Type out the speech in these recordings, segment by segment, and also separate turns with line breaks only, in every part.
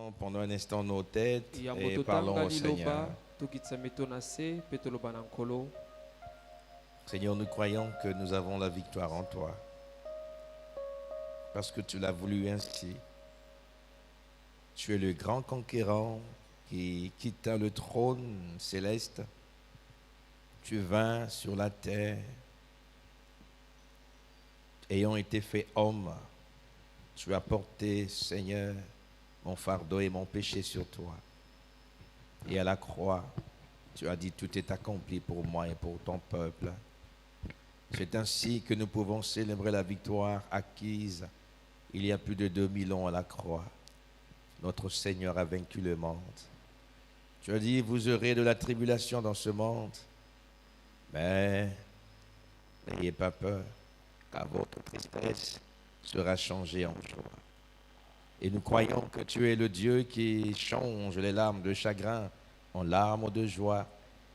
Baissons pendant un instant nos têtes et parlons au Seigneur. Seigneur, nous croyons que nous avons la victoire en toi. Parce que tu l'as voulu ainsi. Tu es le grand conquérant qui quitta le trône céleste. Tu vins sur la terre. Ayant été fait homme, tu as porté, Seigneur, mon fardeau et mon péché sur toi. Et à la croix, tu as dit, tout est accompli pour moi et pour ton peuple. C'est ainsi que nous pouvons célébrer la victoire acquise il y a plus de 2000 ans à la croix. Notre Seigneur a vaincu le monde. Tu as dit, vous aurez de la tribulation dans ce monde, mais n'ayez pas peur, car votre tristesse sera changée en joie. Et nous croyons que tu es le Dieu qui change les larmes de chagrin en larmes de joie.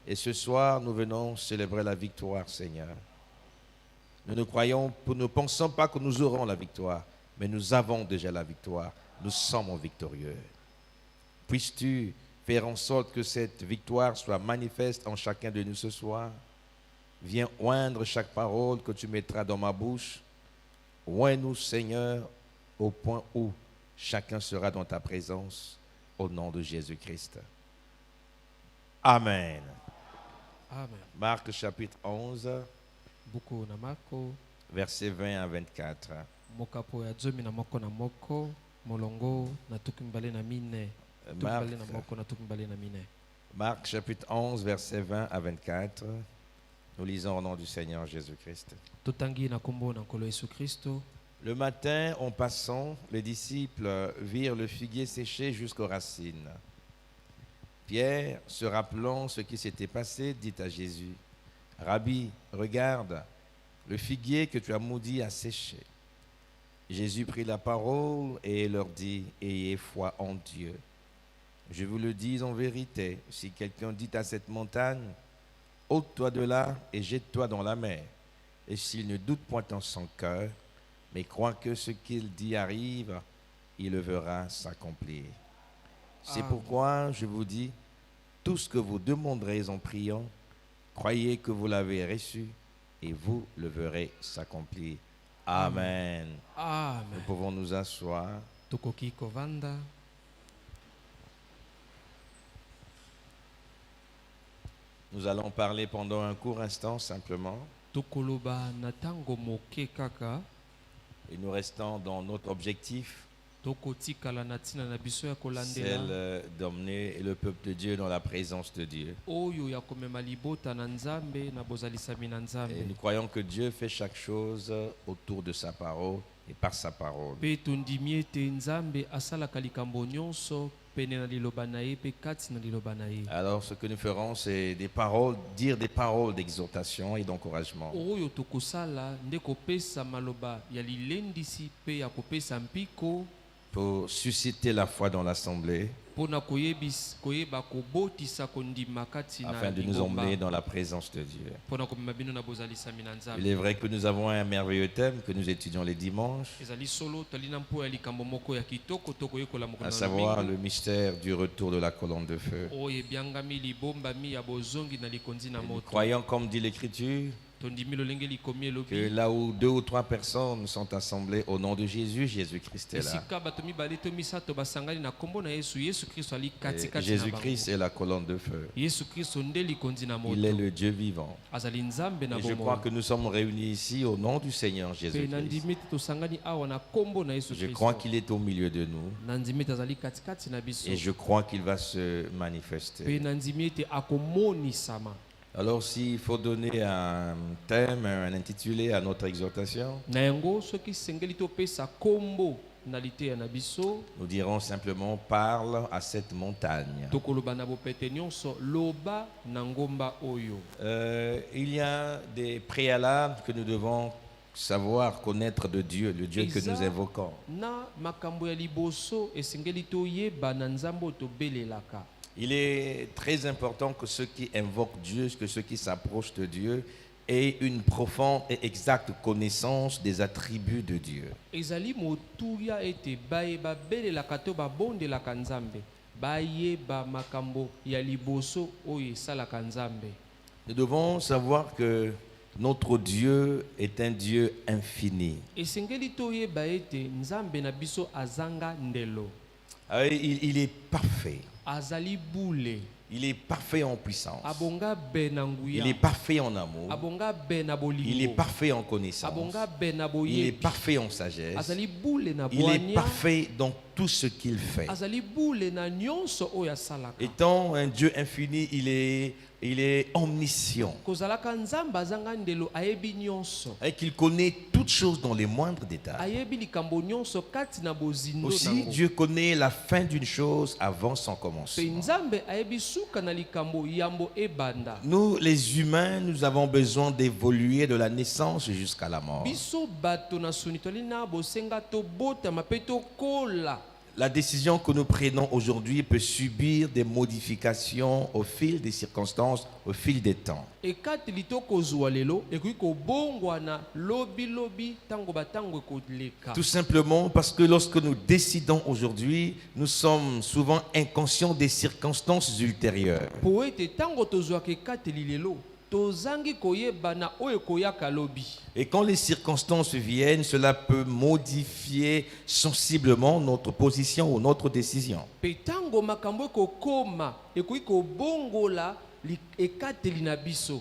Et ce soir, nous venons célébrer la victoire, Seigneur. Nous ne pensons pas que nous aurons la victoire, mais nous avons déjà la victoire. Nous sommes victorieux. Puisses-tu faire en sorte que cette victoire soit manifeste en chacun de nous ce soir? Viens oindre chaque parole que tu mettras dans ma bouche. Oins-nous, Seigneur, au point où chacun sera dans ta présence, au nom de Jésus-Christ. Amen.
Amen.
Marc chapitre 11,
Buku na Marko
versets 20 à 24.
mokapo ya 11 molongo na tukimbale na mine tukimbale na moko na tukimbale na mine.
Marc chapitre 11, versets 20 à 24. Nous lisons au nom du Seigneur Jésus-Christ.
Totangi na kombo na nkolo Yesu Kristo.
Le matin, en passant, les disciples virent le figuier séché jusqu'aux racines. Pierre, se rappelant ce qui s'était passé, dit à Jésus, « Rabbi, regarde, le figuier que tu as maudit a séché. » Jésus prit la parole et leur dit, « Ayez foi en Dieu. Je vous le dis en vérité, si quelqu'un dit à cette montagne, « Ôte-toi de là et jette-toi dans la mer. » Et s'il ne doute point en son cœur, mais croit que ce qu'il dit arrive, il le verra s'accomplir. C'est pourquoi je vous dis, tout ce que vous demanderez en priant, croyez que vous l'avez reçu et vous le verrez s'accomplir. Amen.
Amen.
Nous pouvons nous asseoir.
Tukoki kovanda.
Nous allons parler pendant un court instant simplement.
Tukoloba natango moke kaka.
Et nous restons dans notre objectif,
Tokotikala natina na biso ya kolandela.
celle d'emmener le peuple de Dieu dans la présence de Dieu.
Oyo ya komema libota na Nzambe na bozalisami na
Et
Nzambe.
nous croyons que Dieu fait chaque chose autour de sa parole et par sa parole.
Pe tondimi ete Nzambe asalaka likambo nyonso pene na liloba na ye pe kati na liloba na ye.
Alors ce que nous ferons, c'est dire des paroles d'exhortation et d'encouragement.
Oyo tokosala nde kopesa maloba ya lilendisi pe ya kopesa mpiko
Pour susciter la foi dans l'assemblée,
pona koyeba kobotisa kondima kati na
afin de nous
lingomba.
emmener dans la présence de Dieu.
Pona komema bino na bozalisami na Nzambe.
Il est vrai que nous avons un merveilleux thème que nous étudions les dimanches,
Ezali solo talina mpo ya likambo moko ya kitoko tokoyekola moko
à
na
savoir
domingo.
le mystère du retour de la colonne de feu.
Oyo ebyangami libombami ya bozongi na likonzi na
Et nous
moto.
croyons, comme dit l'Écriture,
Tondimi lolenge likomi
que
elobi.
là où 2 ou 3 personnes sont assemblées au nom de Jésus, Jésus-Christ est là.
Esika bato mibale to misato basangani na kombo na Yesu. Yesu Kristo ali
Et
kati kati na
Jésus-Christ
bango.
est la colonne de feu.
Yesu Kristo nde likonzi na moto.
Il est le Dieu vivant.
Azali Nzambe na
Et je
bomoi.
crois que nous sommes réunis ici au nom du Seigneur
Pe
Jésus-Christ.
nandimi ete tosangani awa na kombo na Yesu
Je
Kristo.
crois qu'il est au milieu de nous
Nandimi ete azali kati kati na biso.
et je crois qu'il va se
Pe
manifester.
nandimi ete akomonisama.
Alors s'il faut donner un thème, un intitulé à notre exhortation,
Na yango soki sengeli topesa kombo na liteya na biso.
nous dirons simplement parle à cette montagne.
Tokoloba na bopete nyonso loba na ngomba oyo.
Il y a des préalables que nous devons savoir connaître de Dieu, le Dieu que nous évoquons.
Na makambo ya liboso esengeli toyeba na Nzambe tobelelaka.
Il est très important que ceux qui invoquent Dieu, que ceux qui s'approchent de Dieu, et une profonde et exacte connaissance des attributs de Dieu.
ezali motuya ete bayeba belelaka to babondelaka nzambe bayeba makambo ya liboso oyo esalaka nzambe.
Nous devons savoir que notre Dieu est un Dieu infini.
esengeli toyeba ete nzambe na biso azanga ndelo.
Il est parfait.
azali bule.
Il est parfait en puissance.
abonga be na nguya.
Il est parfait en amour.
abonga be na bolingo.
Il est parfait en connaissance.
abonga be na
Il est
boyebi.
parfait en sagesse.
azali bule na
Il est
bwania.
parfait dans tout ce qu'il fait.
azali bule na nyonso oyo asalaka.
Étant un Dieu infini, il est omniscient.
kozalaka nzambe azanga ndelo ayebi nyonso.
Et qu'il connaît toutes choses dans les moindres détails.
ayebi likambo nyonso kati na bozindo
Aussi,
nango.
Dieu connaît la fin d'une chose avant son
Pe
commencement.
nzambe ayebi suka na likambo yambo ebanda.
Nous, les humains, nous avons besoin d'évoluer de la naissance jusqu'à la mort.
biso bato na suni toli na bosenga tobotama mpe tokola.
La décision que nous prenons aujourd'hui peut subir des modifications au fil des circonstances, au fil des temps.
ekateli tokozwa lelo ekoki kobongwana lobi tango batango ekoleka.
Tout simplement parce que lorsque nous décidons aujourd'hui, nous sommes souvent inconscients des circonstances ultérieures.
po ete tango tozwaka ekateli lelo tozangi koyeba na oyo ekoyaka lobi.
Et quand les circonstances viennent, cela peut modifier sensiblement notre position ou notre décision.
pe tango makambo ekokoma ekoki kobongola ekateli na biso.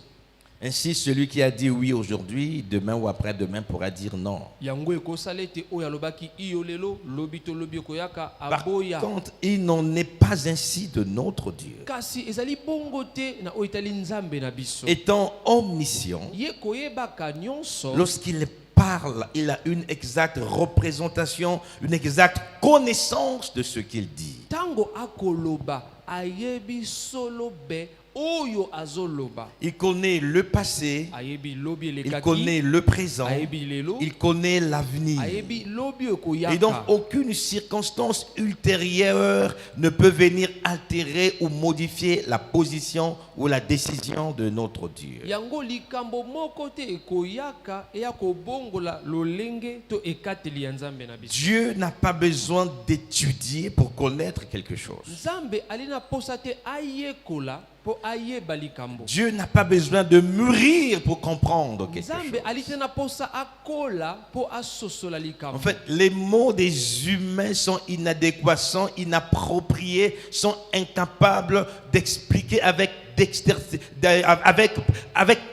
Ainsi, celui qui a dit oui aujourd'hui, demain ou après-demain pourra dire non.
yango ekosala ete oyo alobaki iyo lelo lobi to lobi ekoyaka
Par
aboya.
contre, il n'en est pas ainsi de notre Dieu.
kasi ezali bongo te na oyo etali nzambe na biso.
Étant omniscient,
ye koyebaka nyonso.
lorsqu'il parle, il a une exacte représentation, une exacte connaissance de ce qu'il dit.
tango akoloba ayebi solo be oyo azoloba.
Il connaît le passé,
ayebi lobi
il
elekaki.
connaît le présent,
ayebi lelo.
il connaît l'avenir.
ayebi lobi ekoyaka.
Et donc, aucune circonstance ultérieure ne peut venir altérer ou modifier la position ou la décision de notre Dieu.
yango likambo moko te ekoyaka eya kobongola lolenge to ekateli ya nzambe na biso.
Dieu n'a pas besoin d'étudier pour connaître quelque chose.
nzambe alina posa te ayekola po ayeba likambo.
Dieu n'a pas besoin de mûrir pour comprendre quelque
nzambe
chose.
ali te na posa akola po asosola likambo.
En fait, les mots des humains sont inadéquats, sont inappropriés, sont incapables d'expliquer avec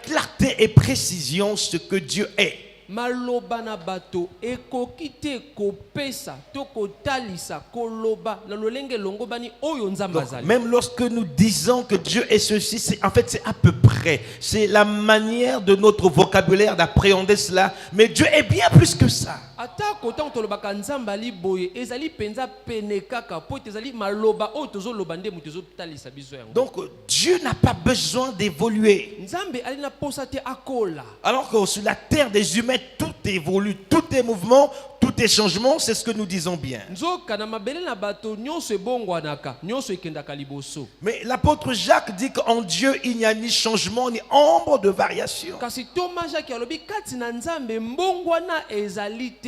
clarté et précision ce que Dieu est.
maloba na bato ekoki te kopesa to kotalisa koloba na lolenge longo bani oyo nzambe
Donc,
azali.
même lorsque nous disons que Dieu est ceci, c'est à peu près. C'est la manière de notre vocabulaire d'appréhender cela. Mais Dieu est bien plus que ça.
atako tango tolobaka nzambe ali boye ezali penza pene kaka po ete ezali maloba oyo tozoloba nde moto ezotalisa biso yango.
Donc Dieu n'a pas besoin d'évoluer.
nzambe ali na posa te akola.
Alors que sur la terre des humains, tout évolue, tout est mouvement, tout est changement, c'est ce que nous disons bien.
nzoka na mabele na bato nyonso ebongwanaka nyonso ekendaka liboso.
Mais l'apôtre Jacques dit qu'en Dieu, il n'y a ni changement, ni ombre de variation.
kasi Thomas Jacques alobi kati na nzambe mbongwana ezali te.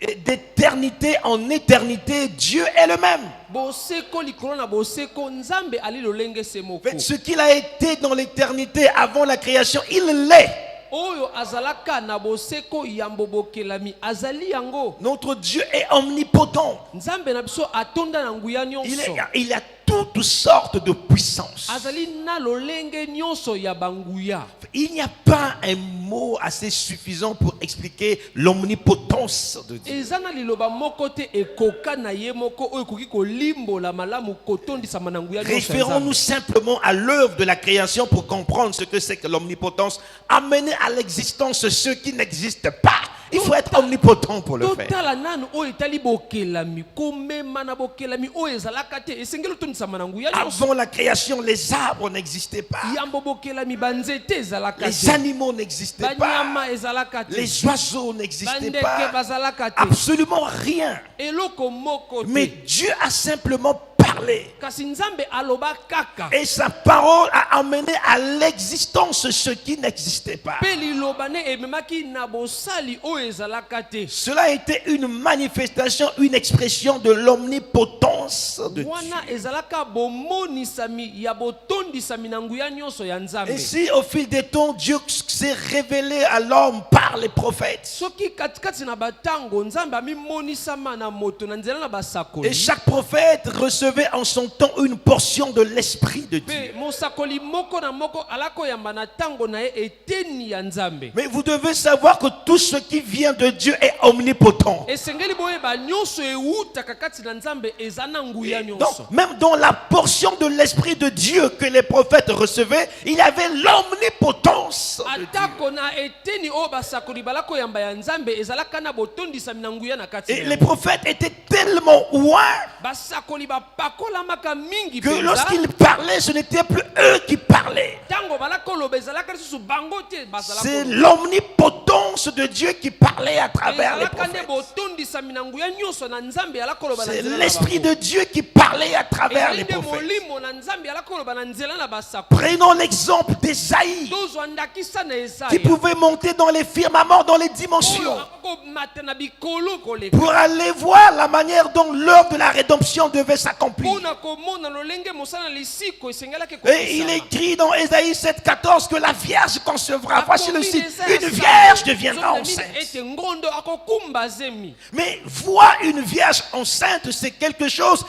Et d'éternité en éternité, Dieu est le même.
boseko likolo na boseko nzambe ali lolenge se moko.
En fait, ce qu'il a été dans l'éternité avant la création, il l'est.
oyo azalaka na boseko yambo bokelami azali yango.
Notre Dieu est omnipotent.
nzambe na biso atonda na nguya nyonso.
Il a toutes sortes de puissances.
azali na lolenge nyonso ya banguya.
Il n'y a pas un mot assez suffisant pour expliquer l'omnipotence de Dieu.
eza na liloba moko te ekoka na ye moko oyo ekoki kolimbola malamu kotondisama na nguya nyonso ya
Référons-nous
Nzambe.
simplement à l'œuvre de la création pour comprendre ce que c'est que l'omnipotence. Amener à l'existence ce qui n'existe pas. Il faut être omnipotent pour le faire.
totala nanu oyo etali bokelami komema na bokelami oyo ezalaka te esengeli otondisama na nguya nyonso.
Avant la création, les arbres n'existaient pas.
yambo bokelami banzete ezalaka
Les
te.
animaux n'existaient pas.
banyama ezalaka te.
Les oiseaux n'existaient
bandeke
pas.
bazalaka te.
Absolument rien.
eloko moko te.
Mais Dieu a simplement, par parlé.
kasi nzambe aloba kaka
Et sa parole a amené à l'existence ce qui n'existait pas.
mpe liloba ne ememaki na bosali oyo ezalaka te.
Cela a été une manifestation, une expression de l'omnipotence de Dieu.
wana ezalaka bomonisami ya botondisami na nguya nyonso ya nzambe.
Et si au fil des temps, Dieu s'est révélé à l'homme par les prophètes,
soki katikati na batango nzambe amimonisama na moto na nzela na
et
basakoli
chaque prophète recevait en son temps une portion de l'Esprit de Dieu.
mpe mosakoli moko na moko alakoyamba na ntango na ye eteni ya nzambe.
Mais vous devez savoir que tout ce qui vient de Dieu est omnipotent.
esengeli boyeba nyonso ewutaka kati na nzambe eza na nguya
Donc,
nyonso.
même dans la portion de l'Esprit de Dieu que les prophètes recevaient, il y avait l'omnipotence de Dieu.
atako na eteni oyo basakoli balakoyamba ya nzambe ezalaka na botondisami na nguya na kati
Et
na
les
yango.
prophètes étaient tellement loin
basakoli bapakolamaka mingi
que
mpenza
lorsqu'ils parlaient, ce n'était plus eux qui parlaient.
ntango balakoloba ezalaka lisusu bango te
C'est l'omnipotence de Dieu qui parlait à travers les
ezalaka nde
prophètes.
botondisami na nguya nyonso na nzambe alakoloba na
C'est
nzela na
l'Esprit
bango.
de Dieu qui parlait à travers
ezali
les
nde
prophètes.
molimo na nzambe alakoloba na nzela na basakoli.
Prenons l'exemple d'Ésaïe
tozwa ndakisa na
qui
esaya
pouvait monter dans les firmaments, dans les
oyo
dimensions,
akomata na bikolo koleka
pour aller voir la manière dont l'œuvre de la rédemption devait s'accomplir.
mpona komona lolenge mosala lisiko esengelaki
Et il écrit dans Ésaïe 7,14 que la Vierge concevra. Voici le signe.
Akomi
Une Vierge deviendra enceinte.
ete ngondo akokumba zemi.
Mais voir une Vierge enceinte, c'est quelque chose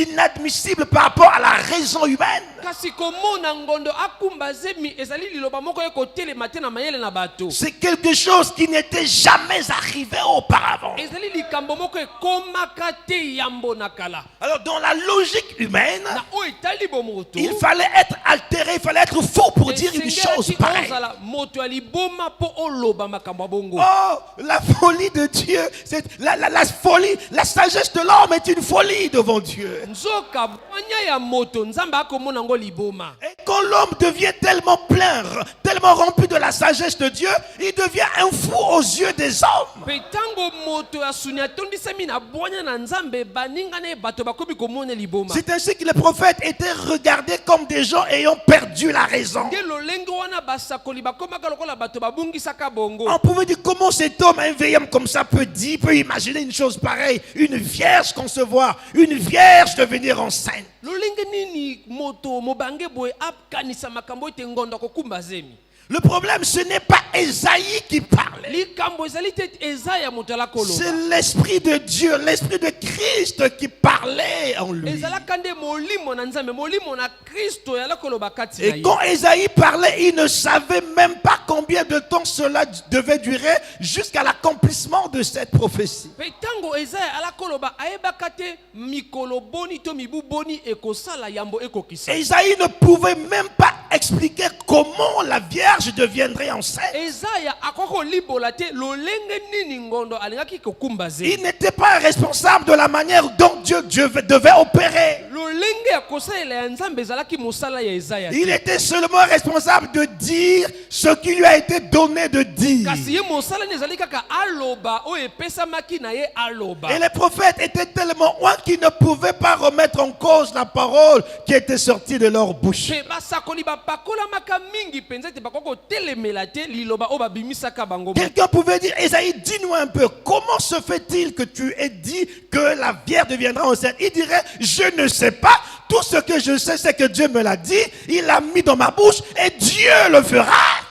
d'inadmissible par rapport à la raison humaine.
kasi komona ngondo akumba zemi ezali liloba moko ekotelema te na mayele na bato.
C'est quelque chose qui n'était jamais arrivé auparavant.
ezali likambo moko ekomaka te yambo na kala.
Alors dans la logique humaine,
na oyo etali bomoto
il fallait être altéré, il fallait être fou pour dire une chose pareille.
ozala moto ya liboma mpo oloba makambo ya bongo.
Oh, la folie de Dieu, c'est la folie, la sagesse de l'homme est une folie devant Dieu.
nzoka bwanya ya moto nzambe akomona ngo liboma.
Et quand l'homme devient tellement plein, tellement rempli de la sagesse de Dieu, il devient un fou aux yeux des hommes.
mpe ntango moto ya suni atondisami na bwanya na nzambe baninga na ye bato bakomi komona liboma.
C'est ainsi que les prophètes étaient regardés comme des gens ayant perdu la raison.
nde lolenge wana basakoli bakomaka lokola bato babungisaka bongo.
On pouvait dire comment cet homme, un vieil homme comme ça, peut imaginer une chose pareille, une vierge concevoir, une vierge devenir enceinte.
lolenge nini moto mobange boye akanisa makambo ete ngondo akokumba zemi.
Le problème, ce n'est pas Ésaïe qui parlait.
likambo ezali te eza ya moto alakoloba.
C'est l'Esprit de Dieu, l'Esprit de Christ qui parlait en lui.
ezalaka nde molimo na nzambe molimo na kristo yalakoloba kati na
Et
ye.
quand Ésaïe parlait, il ne savait même pas combien de temps cela devait durer jusqu'à l'accomplissement de cette prophétie.
mpe ntango ezaya alakoloba ayebaka te mikolo boni to mibu boni ekosala yambo ekokisa.
Ésaïe ne pouvait même pas expliquer comment la Vierge deviendrait enceinte.
ezaya akoki kolibola te lolenge nini ngondo alingaki kokumba zemi.
Il n'était pas responsable de la manière dont Dieu devait opérer.
lolenge ya kosalela ya nzambe ezalaki mosala ya ezaya
Il
te.
était seulement responsable de dire ce qui lui a été donné de dire.
kasi ye mosala ni ezali kaka aloba oyo epesamaki na ye aloba.
Et les prophètes étaient tellement loin qu'ils ne pouvaient pas remettre en cause la parole qui était sortie de leur bouche.
mpe basakoli bapakolamaka mingi mpenza ete bakoki kotelemela te liloba oyo babimisaka bango.
Quelqu'un pouvait dire, Ésaïe, dis-nous un peu, comment se fait-il que tu aies dit que la Vierge deviendra enceinte? Il dirait, je ne sais pas. Tout ce que je sais, c'est que Dieu me l'a dit, il l'a mis dans ma bouche et Dieu le fera.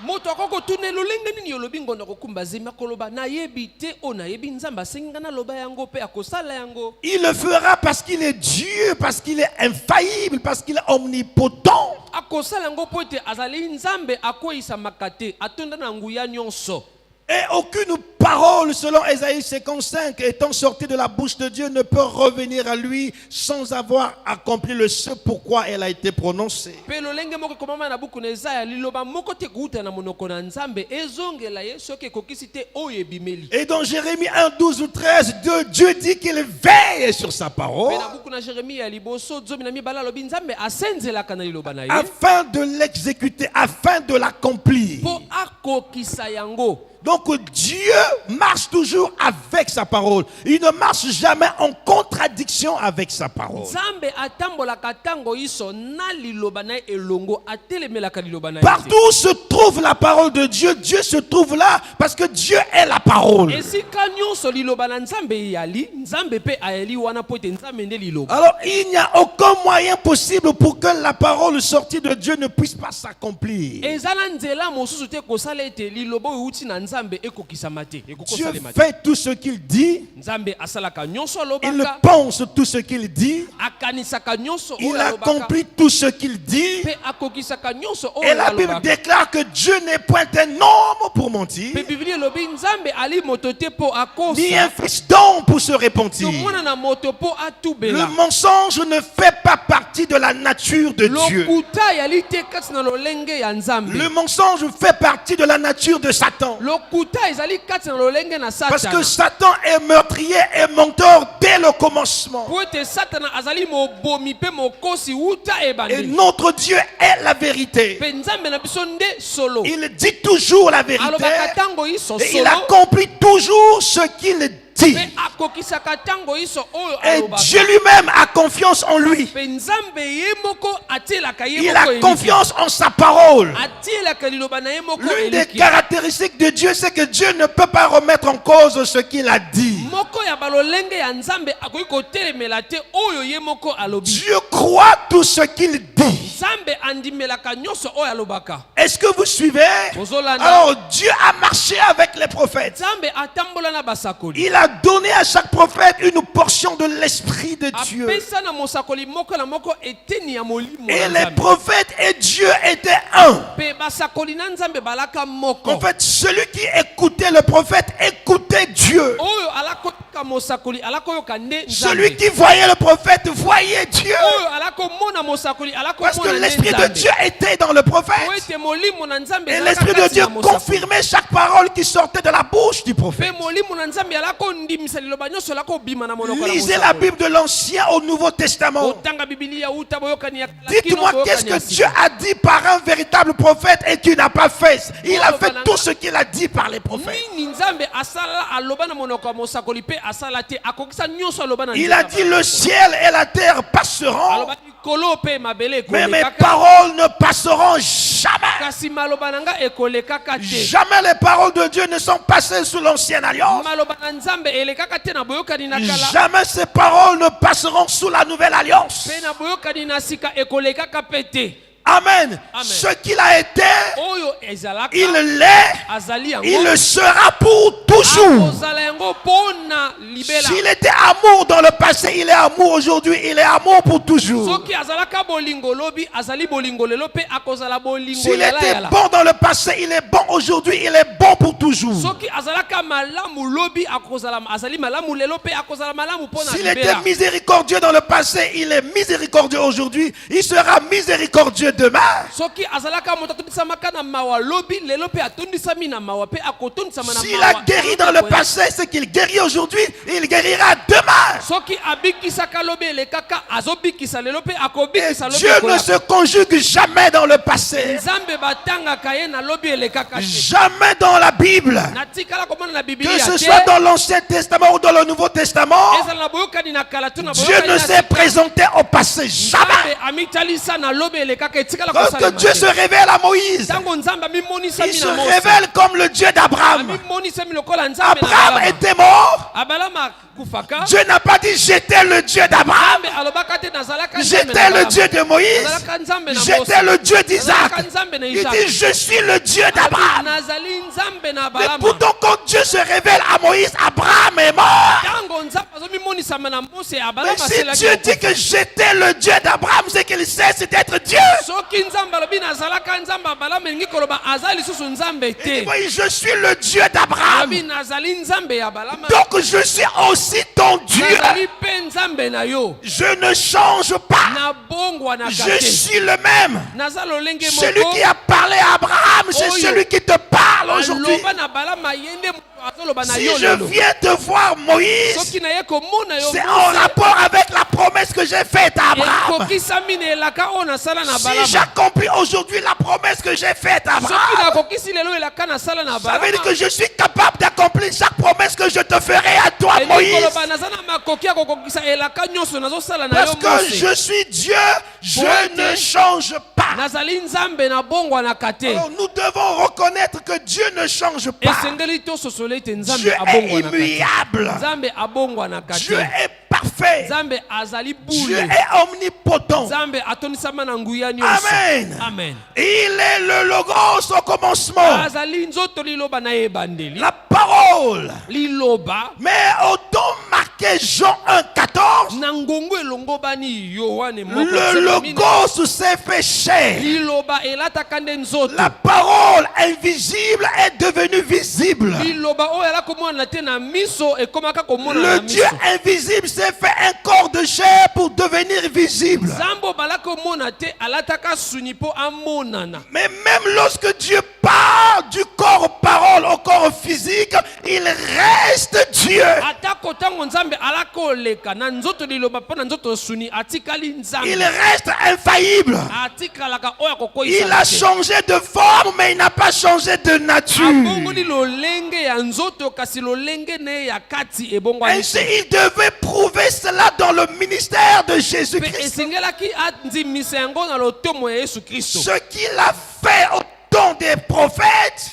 moto akoki kotuna lolenge nini olobi ngondo akokumba zemi akoloba nayebi te oyo nayebi nzambe asengi nga naloba yango mpe akosala yango.
Il le fera parce qu'il est Dieu, parce qu'il est infaillible, parce qu'il est omnipotent.
akosala yango mpo ete azali nzambe akoyisamaka te atonda na nguya nyonso.
Et aucune parole, selon Ésaïe 55, étant sortie de la bouche de Dieu, ne peut revenir à lui sans avoir accompli le ce pourquoi elle a été prononcée.
mpe lolenge moko ekomama na buku na ezaya liloba moko te kuuta na monoko na nzambe ezongela ye soki ekokisi te oyo ebimeli.
Et dans Jérémie 1, 12 ou 13, Dieu dit qu'il veille sur sa parole
mpe na buku na jeremi ya liboso 12 alobi nzambe asenzelaka na liloba na ye
afin de l'exécuter, afin de l'accomplir.
mpo akokisa yango.
Donc Dieu marche toujours avec sa parole. Il ne marche jamais en contradiction avec sa parole.
Nzambe atambolaka tango iso na liloba na elongo atelemelaka liloba na.
Partout où se trouve la parole de Dieu, Dieu se trouve là parce que Dieu est la parole.
Esika nyonso liloba na Nzambe yali, Nzambe pe ayeli wana po ete Nzambe nde liloba.
Alors il n'y a aucun moyen possible pour que la parole sortie de Dieu ne puisse pas s'accomplir.
Ezala nzela mosusu te kosala ete liloba uti na Nzambe ekokisama te.
Dieu fait tout ce qu'il dit.
Nzambe asalaka nyonso
Il
alobaka.
pense tout ce qu'il dit.
Akanisaka nyonso
Il
oyo alobaka.
accomplit tout ce qu'il dit.
Pe akokisaka nyonso
Et
oyo
la Bible
alobaka.
déclare que Dieu n'est point un homme pour mentir,
Pe Biblia elobi Nzambe ali moto te po akosa.
ni un fils d'homme pour se repentir.
Tomona na moto po
Le
atubela.
mensonge ne fait pas partie de la nature de Dieu.
Lokuta yali te kati na lolenge ya Nzambe.
Le mensonge fait partie de la nature de Satan.
Lokuta ezali kati na lolenge na
Parce que
Satana.
Satan est meurtrier et menteur dès le commencement.
Po ete Satana azali mobomi pe mokosi uta
Et
ebandeli.
notre Dieu est la vérité.
Pe Nzambe na biso nde solo.
Il dit toujours la vérité.
Alobaka tango iso
Et il
solo.
accomplit toujours ce qu'il dit.
Pe akokisaka tango iso oyo
Et
alobaka.
Dieu lui-même a confiance en lui.
Pe Nzambe ye moko atielaka ye
Il
moko
a
eliki.
confiance en sa parole.
Atielaka liloba na ye moko
L'une des
eliki.
caractéristiques de Dieu, c'est que Dieu ne peut pas remettre en cause ce qu'il a dit.
Moko ya balolenge ya Nzambe akoki kotelemela te oyo ye moko alobi.
Dieu croit tout ce qu'il dit.
Nzambe andimelaka nyonso oyo alobaka.
Est-ce que vous suivez?
Bozolanda.
Alors Dieu a marché avec les prophètes.
Nzambe atambola na basakoli.
Il a donné à chaque prophète une portion de l'esprit de Dieu.
Apesa na mosakoli moko na moko eteni ya molimo
Et
na
les
Nzambe.
prophètes et Dieu étaient un.
Pe basakoli na Nzambe balaka moko.
En fait, celui qui écoutait le prophète écoutait Dieu.
Oyo alakoyoka mosakoli alakoyoka nde
Celui
Nzambe.
qui voyait le prophète voyait Dieu.
Oyo alakomona mosakoli
Parce que
alakomona nde
l'esprit de
Nzambe.
Dieu était dans le
Po
prophète.
ete molimo na Nzambe
Et
ezalaka
l'esprit de
kati
Dieu
na mosakoli.
confirmait chaque parole qui sortait de la bouche du
Pe
prophète.
molimo na Nzambe alakondimisa liloba nyonso alakobima na monoko na
Lisez la
mosakoli.
Bible de l'Ancien au Nouveau Testament.
Otanga Biblia uta boyokani ya kala kino
Dites-moi, qu'est-ce
boyokani ya
que Dieu
sika.
a dit par un véritable prophète et qu'il n'a pas fait? Il a
Oh,
fait
banana.
tout ce qu'il a dit par les prophètes.
Nini Nzambe asala aloba na monoko ya mosakoli pe asala te akokisa nyonso aloba na
Il a
nzela
dit
ba-
le ciel et la terre passeront,
aloba likolo pe mabele
mais mes
ekolekaka
paroles ne passeront jamais.
kasi maloba na nga ekolekaka te.
Jamais les paroles de Dieu ne sont passées sous l'ancienne alliance.
Maloba na Nzambe elekaka te na boyokani na kala
Jamais ces paroles ne passeront sous la nouvelle alliance.
pe na boyokani na sika ekolekaka pe te.
Amen.
Amen.
Ce qu'il a été,
Oyo ezalaka
il l'est,
azali yango
il le sera pour toujours.
akozala yango pona libela.
S'il était amour dans le passé, il est amour aujourd'hui, il est amour pour toujours.
Soki azalaka bolingo lobi azali bolingo lelo pe akozala bolingo
S'il
yala
était
yala.
bon dans le passé, il est bon aujourd'hui, il est bon pour toujours.
Soki azalaka malamu lobi akozala azali malamu lelo pe akozala malamu pona
S'il était
libela.
miséricordieux dans le passé, il est miséricordieux aujourd'hui, il sera miséricordieux demain.
Soki azalaka moto atondisama na mawa lobi lelo pe atondisami na mawa pe akotondisama na
S'il
mawa.
a guéri dans le passé, ce qu'il guérit aujourd'hui, il guérira demain.
Soki abikisaka lobi elekaka azobikisa lelo pe
Et
akobikisa lobi
Dieu ne se conjugue jamais dans le passé.
Nzambe batangaka ye na lobi elekaka te.
Jamais dans la Bible.
Natikala komona na
Que
Biblia
ce
te.
soit dans l'Ancien Testament ou dans le Nouveau Testament,
Ezala na boyokani na kala tu na
Dieu
boyokani
ne
na
s'est
sika.
présenté au passé. Jamais.
Nzambe amitalisa na lobi elekaka etikala
Lorsque
kosalema
Dieu
te.
se révèle à Moïse,
Tango Nzambe amimonisa
il se
mina Mose.
révèle comme le Dieu d'Abraham.
Amimonisa mi lokola Nzambe na
Abraham
Balama.
était mort.
Abalama kufaka.
Dieu n'a pas dit j'étais le Dieu d'Abraham.
Nzambe alobaka te nazalaka Nzambe na
J'étais le
Balama.
Dieu de Moïse.
Nazalaka Nzambe na
J'étais
Mose.
le Dieu d'Isaac.
Nazalaka Nzambe na
Il
Isaac.
dit je suis le Dieu
Alobi,
d'Abraham.
nazali Nzambe na
Mais
Balama.
pourtant quand Dieu se révèle à Moïse, Abraham est mort.
Tango Nzambe azomimonisa na Mose
Mais
Abalama
si
aselaki
Dieu
okufa.
dit que j'étais le Dieu d'Abraham, c'est qu'il sait c'est d'être Dieu.
Soki Nzambe alobi nazalaka Nzambe Abalama elingi koloba azali lisusu Nzambe
Il dit,
te.
oui, je suis le Dieu d'Abraham.
Alobi nazali Nzambe ya Balama.
Donc je suis aussi ton Dieu.
Nazali pe Nzambe na yo.
Je ne change pas.
Na bongwa na
Je
kate.
suis le même.
Naza lolenge
Celui
moko.
qui a parlé à Abraham, c'est
Oyo.
celui qui te parle aujourd'hui.
Aloba na Balama yende
Si je viens te voir Moïse, c'est en rapport avec la promesse que j'ai faite à Abraham. Si j'accomplis aujourd'hui la promesse que j'ai faite à Abraham, ça veut dire que je suis capable d'accomplir chaque promesse que je te ferai à toi, Moïse. Parce que je suis Dieu, je ne change pas. Alors, nous devons reconnaître que Dieu ne change pas. Dieu est immuable. Dieu est parfait. Dieu est omnipotent. Amen.
Amen.
Il est le Logos au commencement. La parole. Mais autant marqué Jean 1,14, le Logos s'est fait chair. La parole invisible est devenue visible. Le Dieu invisible s'est fait un corps de chair pour devenir visible. Mais même lorsque Dieu part du corps parole au corps physique, il reste Dieu. Il reste infaillible. Il a changé de forme, mais il n'a pas changé de nature. Ainsi, il devait prouver cela dans le ministère de Jésus-Christ. Ce qu'il a fait au temps des prophètes,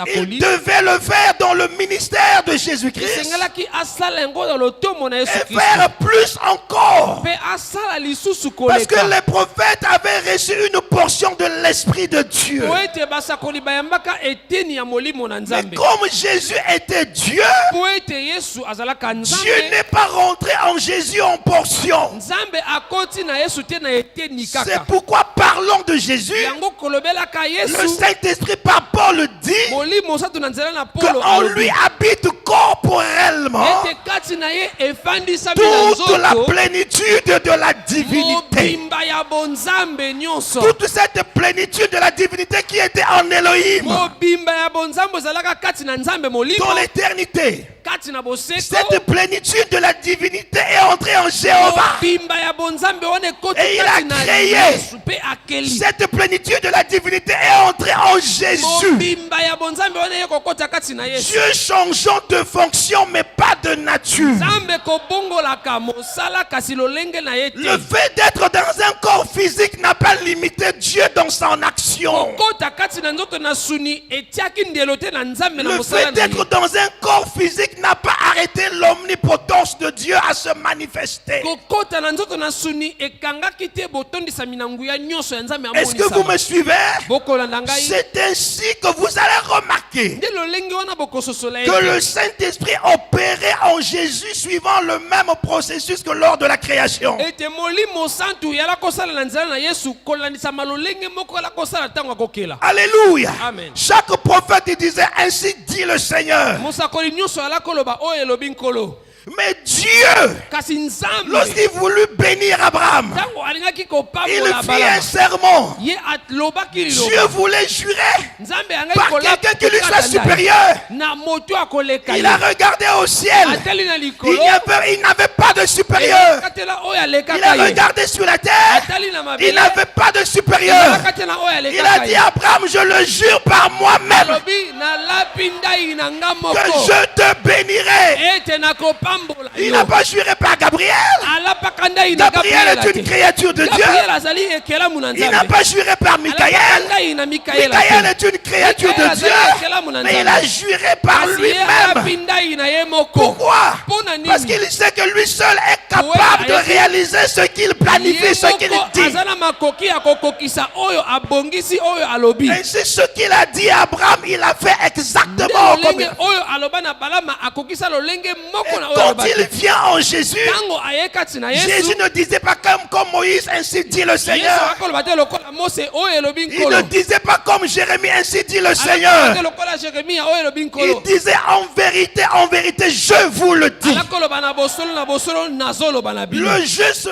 il devait le faire dans le ministère de Jésus-Christ. Et faire plus encore. Parce que les prophètes avaient reçu une portion de l'Esprit de Dieu. Mais comme Jésus était Dieu, Dieu n'est pas rentré en Jésus en portion. C'est pourquoi parlons de Jésus. Le Saint-Esprit par Paul dit qu'on lui habite corporellement toute la plénitude de la divinité. Toute cette plénitude de la divinité qui était en Elohim dans l'éternité. Cette plénitude de la divinité est entrée en Jéhovah. Et il a créé. Cette plénitude de la divinité est entrée en Jésus. Dieu changeant de fonction mais pas de nature. Le fait d'être dans un corps physique n'a pas limité Dieu dans son action. Le fait d'être dans un corps physique n'a pas arrêté l'omnipotence de Dieu à se manifester. Est-ce que vous me suivez? C'est ainsi que vous allez remarquer que le Saint-Esprit opérait en Jésus suivant le même processus que lors de la création. Alléluia.
Amen.
Chaque prophète il disait ainsi dit le Seigneur. Mais Dieu, lorsqu'il voulut bénir Abraham, il fit un serment. Dieu voulait jurer par quelqu'un qui lui soit supérieur. Il a regardé au ciel. Il n'avait pas de supérieur. Il a regardé sur la terre. Il n'avait pas de supérieur. Il a dit à Abraham, je le jure par moi-même que je te bénirai. Il n'a pas juré par Gabriel. Gabriel est une créature de Dieu. Il n'a pas juré par Michael. Michael est une créature de Dieu. Mais il a juré par lui-même. Pourquoi? Parce qu'il sait que lui seul est capable de réaliser ce qu'il planifie, ce qu'il dit. Ainsi, ce qu'il a dit à Abraham, il a fait exactement comme il. Quand il vient en Jésus, Jésus ne disait pas comme Moïse, ainsi dit le Seigneur. Il ne disait pas comme Jérémie, ainsi dit le Seigneur. Il disait en vérité, je vous le dis. Le jeu se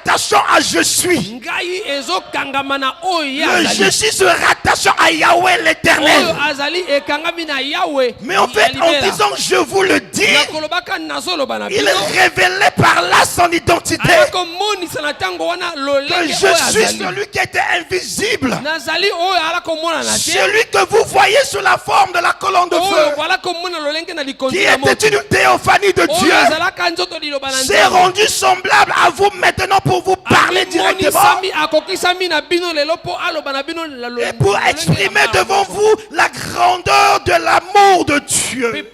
rattachant à je suis.
ngai ezokangama na oyo ye
Le je
azali
suis se rattachant à Yahweh l'éternel.
oyo azali ekangami na yawe
Mais en fait, en disant je vous le dis,
nakolobaka nazoloba na
il
bino
révélait par là son identité.
ayakomonisa na ntango wana
Que
lolenge
je
oyo
suis
azali
celui qui était invisible.
nazali oyo ala komona na te
Celui que vous voyez sous la forme de la colonne de
oyo
feu.
ala komona lolenge na
Qui
likonzi ya moto
était une théophanie de
oyo
Dieu.
ezalaka nzoto liloba na
C'est rendu semblable à vous maintenant pour vous parler directement.
Amonisami, akokisami na bino lelo po aloba na bino la
Et pour exprimer devant vous la grandeur de l'amour de Dieu.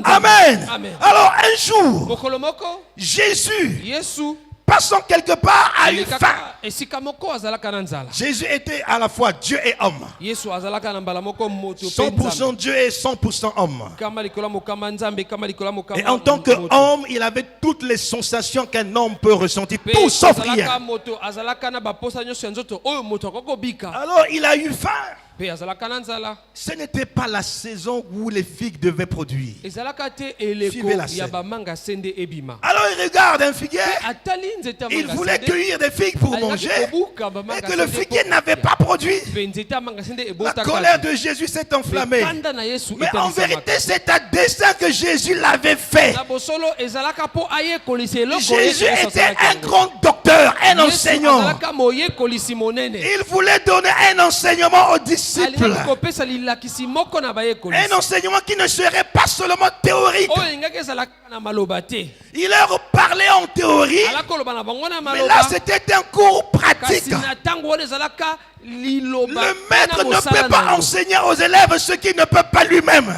Amen. Alors un jour,
mokolo moko
Jésus,
yesu
passant quelque part, a eu faim.
esika moko azalaka na nzala
Jésus était à la fois Dieu et homme.
yesu azalaka na mbala moko moto pe
100% Dieu et 100% homme.
kama likolo mokama nzambe kama likolo mokama
Et en tant qu'homme, il avait toutes les sensations qu'un homme peut ressentir, tout sauf
azalaka
rien.
moto azalaka na baposa nyonso ya nzoto oyo moto akokobika
Alors il a eu faim.
pe azalaka na nzala
Ce n'était pas la saison où les figues devaient produire.
ezalaka te eleko
Suivez la scène.
ya bamanga sende ebima
Alors il regarde un figuier.
pe atali nzete ya
Il
manga
voulait
sende
cueillir des figues pour
alingaki
manger.
kobuka
Et
bamanga
que le
sende
figuier
po-
n'avait pas produit.
pe nzete ya manga sende
La
ebota
colère
kati.
de Jésus s'est enflammée.
kanda na yesu
Mais en
etanisama
vérité, c'est à dessein que Jésus l'avait fait.
na bosolo ezalaka po ayekolisa eloko
Jésus
Yesu
était
asalaki
un
yango.
grand docteur, un
Yesu
enseignant.
azalaka moyekolisi monene
Il voulait donner un enseignement aux disciples.
alingaki kopesa lilakisi moko na bayekolisi
Un enseignement qui ne serait pas seulement théorique.
oyo elingaki ezalaka na maloba te
Il leur parlait en théorie,
alakoloba na bango na
mais là
maloba
c'était un cours
kasi
pratique.
na ntango wana ezalaka liloba
Le maître
na
ne
mosala
peut pas
na yango.
enseigner aux élèves ce qu'il ne peut pas lui-même.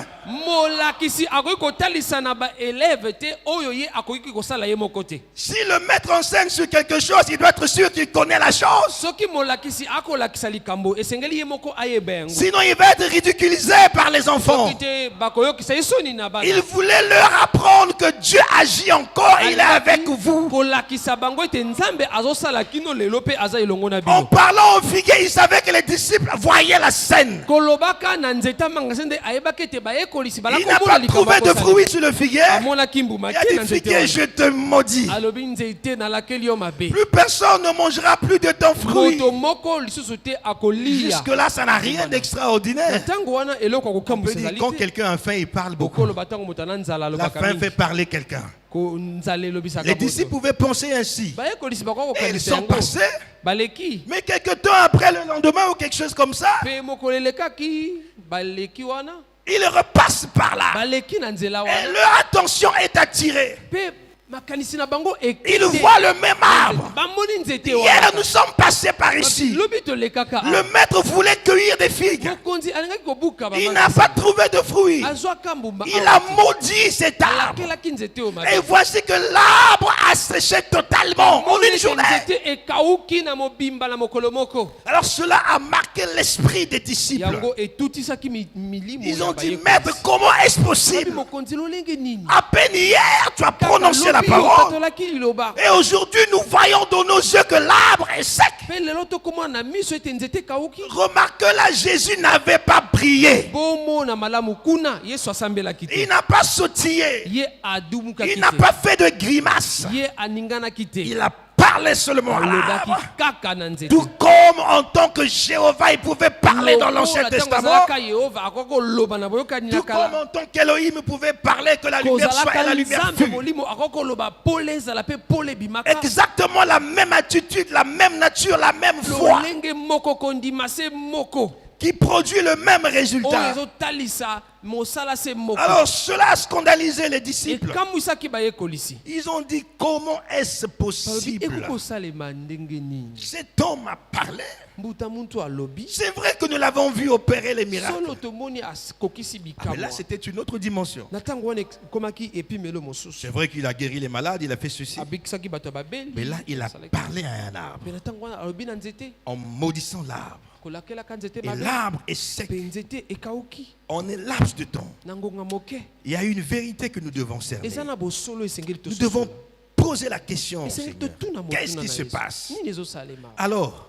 molakisi akoki kotalisa na baeleve te oyo ye akoki kosala ye moko te
Si le maître enseigne sur quelque chose, il doit être sûr qu'il connaît la chose.
soki molakisi akolakisa likambo esengeli ye moko ayeba yango
Sinon, il va être ridiculisé par les enfants.
soki te bakoyokisa ye soni na bana
Il voulait leur apprendre que Dieu agit encore, il est avec vous.
kolakisa bango ete nzambe azosala kino lelo mpe aza elongo na
En
bino
parlant au figuier, il savait que les disciples voyaient la scène.
kolobaka na nzete manga sende ayebaki ete bayekolisi
Il n'a pas trouvé de fruits sur le figuier.
amonaki mbuma
Il a
te
dit,
na nzete
figuier, je
wana
te maudis.
alobi nzete nalakeli yo mabe
Plus personne ne mangera plus de ton fruit.
moto moko lisusu te akolia
Jusque-là, ça n'a rien
na
d'extraordinaire.
ntango wana eloko
On peut
akokambwisa
dire,
ezali
quand
te
quelqu'un a faim, il parle beaucoup.
okoloba ntango moto ana nzala
La
alobaka
faim
mingi
fait parler quelqu'un.
nzala elobisaka
Les
moto
disciples pouvaient penser ainsi.
bayekolisi bakoki
Et ils
kokanisa
sont
yango
passés.
baleki
Mais quelque temps après, le lendemain ou quelque chose comme ça,
mpe mokolo elekaki baleki wana
ils repassent par là.
baleki na nzela
Et
wana
leur attention est attirée.
mpe makanisi na bango
Ils
ekite
voient le même arbre.
bamoni nzete
Hier,
wana
nous sommes passés par ici.
lobi tolekaka
Le maître voulait cueillir des figues.
mokonzi alingaki kobuka
Il n'a pas trouvé de fruits.
azwaka mbuma
Il a maudit cet arbre.
alakelaki nzete oyo
Et voici que l'arbre a séché totalement en une journée.
nzete ekauki na mobimba na mokolo moko
Alors cela a marqué l'esprit des disciples.
yango etutisaki milimo
Ils
ya
ont dit,
bayekolisi.
maître, comment est-ce
Babi
possible?
mokonzi lolenge nini
À peine hier, tu as prononcé la
Lobi
parole.
okatolaki liloba
Et aujourd'hui, nous voyons dans nos yeux que l'arbre est sec.
mpe lelo tokomona na miso ete nzete ekauki
Remarque que là, Jésus n'avait pas brillé.
bomona malamu kuna yesu asambelaki
Il
te
n'a pas sautillé.
ye adumukaki
Il n'a
te
pas fait de grimace.
ye aninganaki te
Il a parlé seulement à
alobaki
l'arbre.
kaka na nzete
Tout comme en tant que Jéhovah, il pouvait parler dans l'Ancien
Lokola ntango
Testament.
azalaka yehova akoki koloba na boyokani
Tout
na
comme
kala
en tant qu'Elohim pouvait parler que la lumière soit et
kozalaka
la lumière
nzambe
fut.
molimo akoki koloba pole ezala mpe pole ebimaka
Exactement la même attitude, la même nature, la même foi
lolenge moko kondima se moko
qui produit le même
oyo
résultat.
ezotalisa mosala se moko
Alors cela a scandalisé les disciples.
ekamwisaki bayekolisi
Ils ont dit comment est-ce
balobi
possible?
ekokosalema ndenge nini
Cet homme a parlé.
mbuta muntu alobi
C'est vrai que nous l'avons vu opérer les miracles.
solo tomoni akokisi
Ah, mais
bikamwa
là, c'était une autre dimension.
na ntango wana ekomaki epimelo mosusu
C'est vrai qu'il a guéri les malades, il a fait ceci.
abikisaki bato ya babeli
Mais là, il a
asalaki.
parlé à un arbre
mpe na ntango wana alobi na nzete
en maudissant l'arbre.
kolakelaka nzete
Et
mabe
l'arbre est sec.
mpe nzete ekauki
En un laps de temps,
na ngonga moke
il y a une vérité que nous devons cerner.
eza na bosolo esengeli
Nous devons poser la question,
esengeli
Seigneur.
totuna
Qu'est-ce
motuna
qui
na
se
Yesu.
passe?
nini ezosalema
Alors,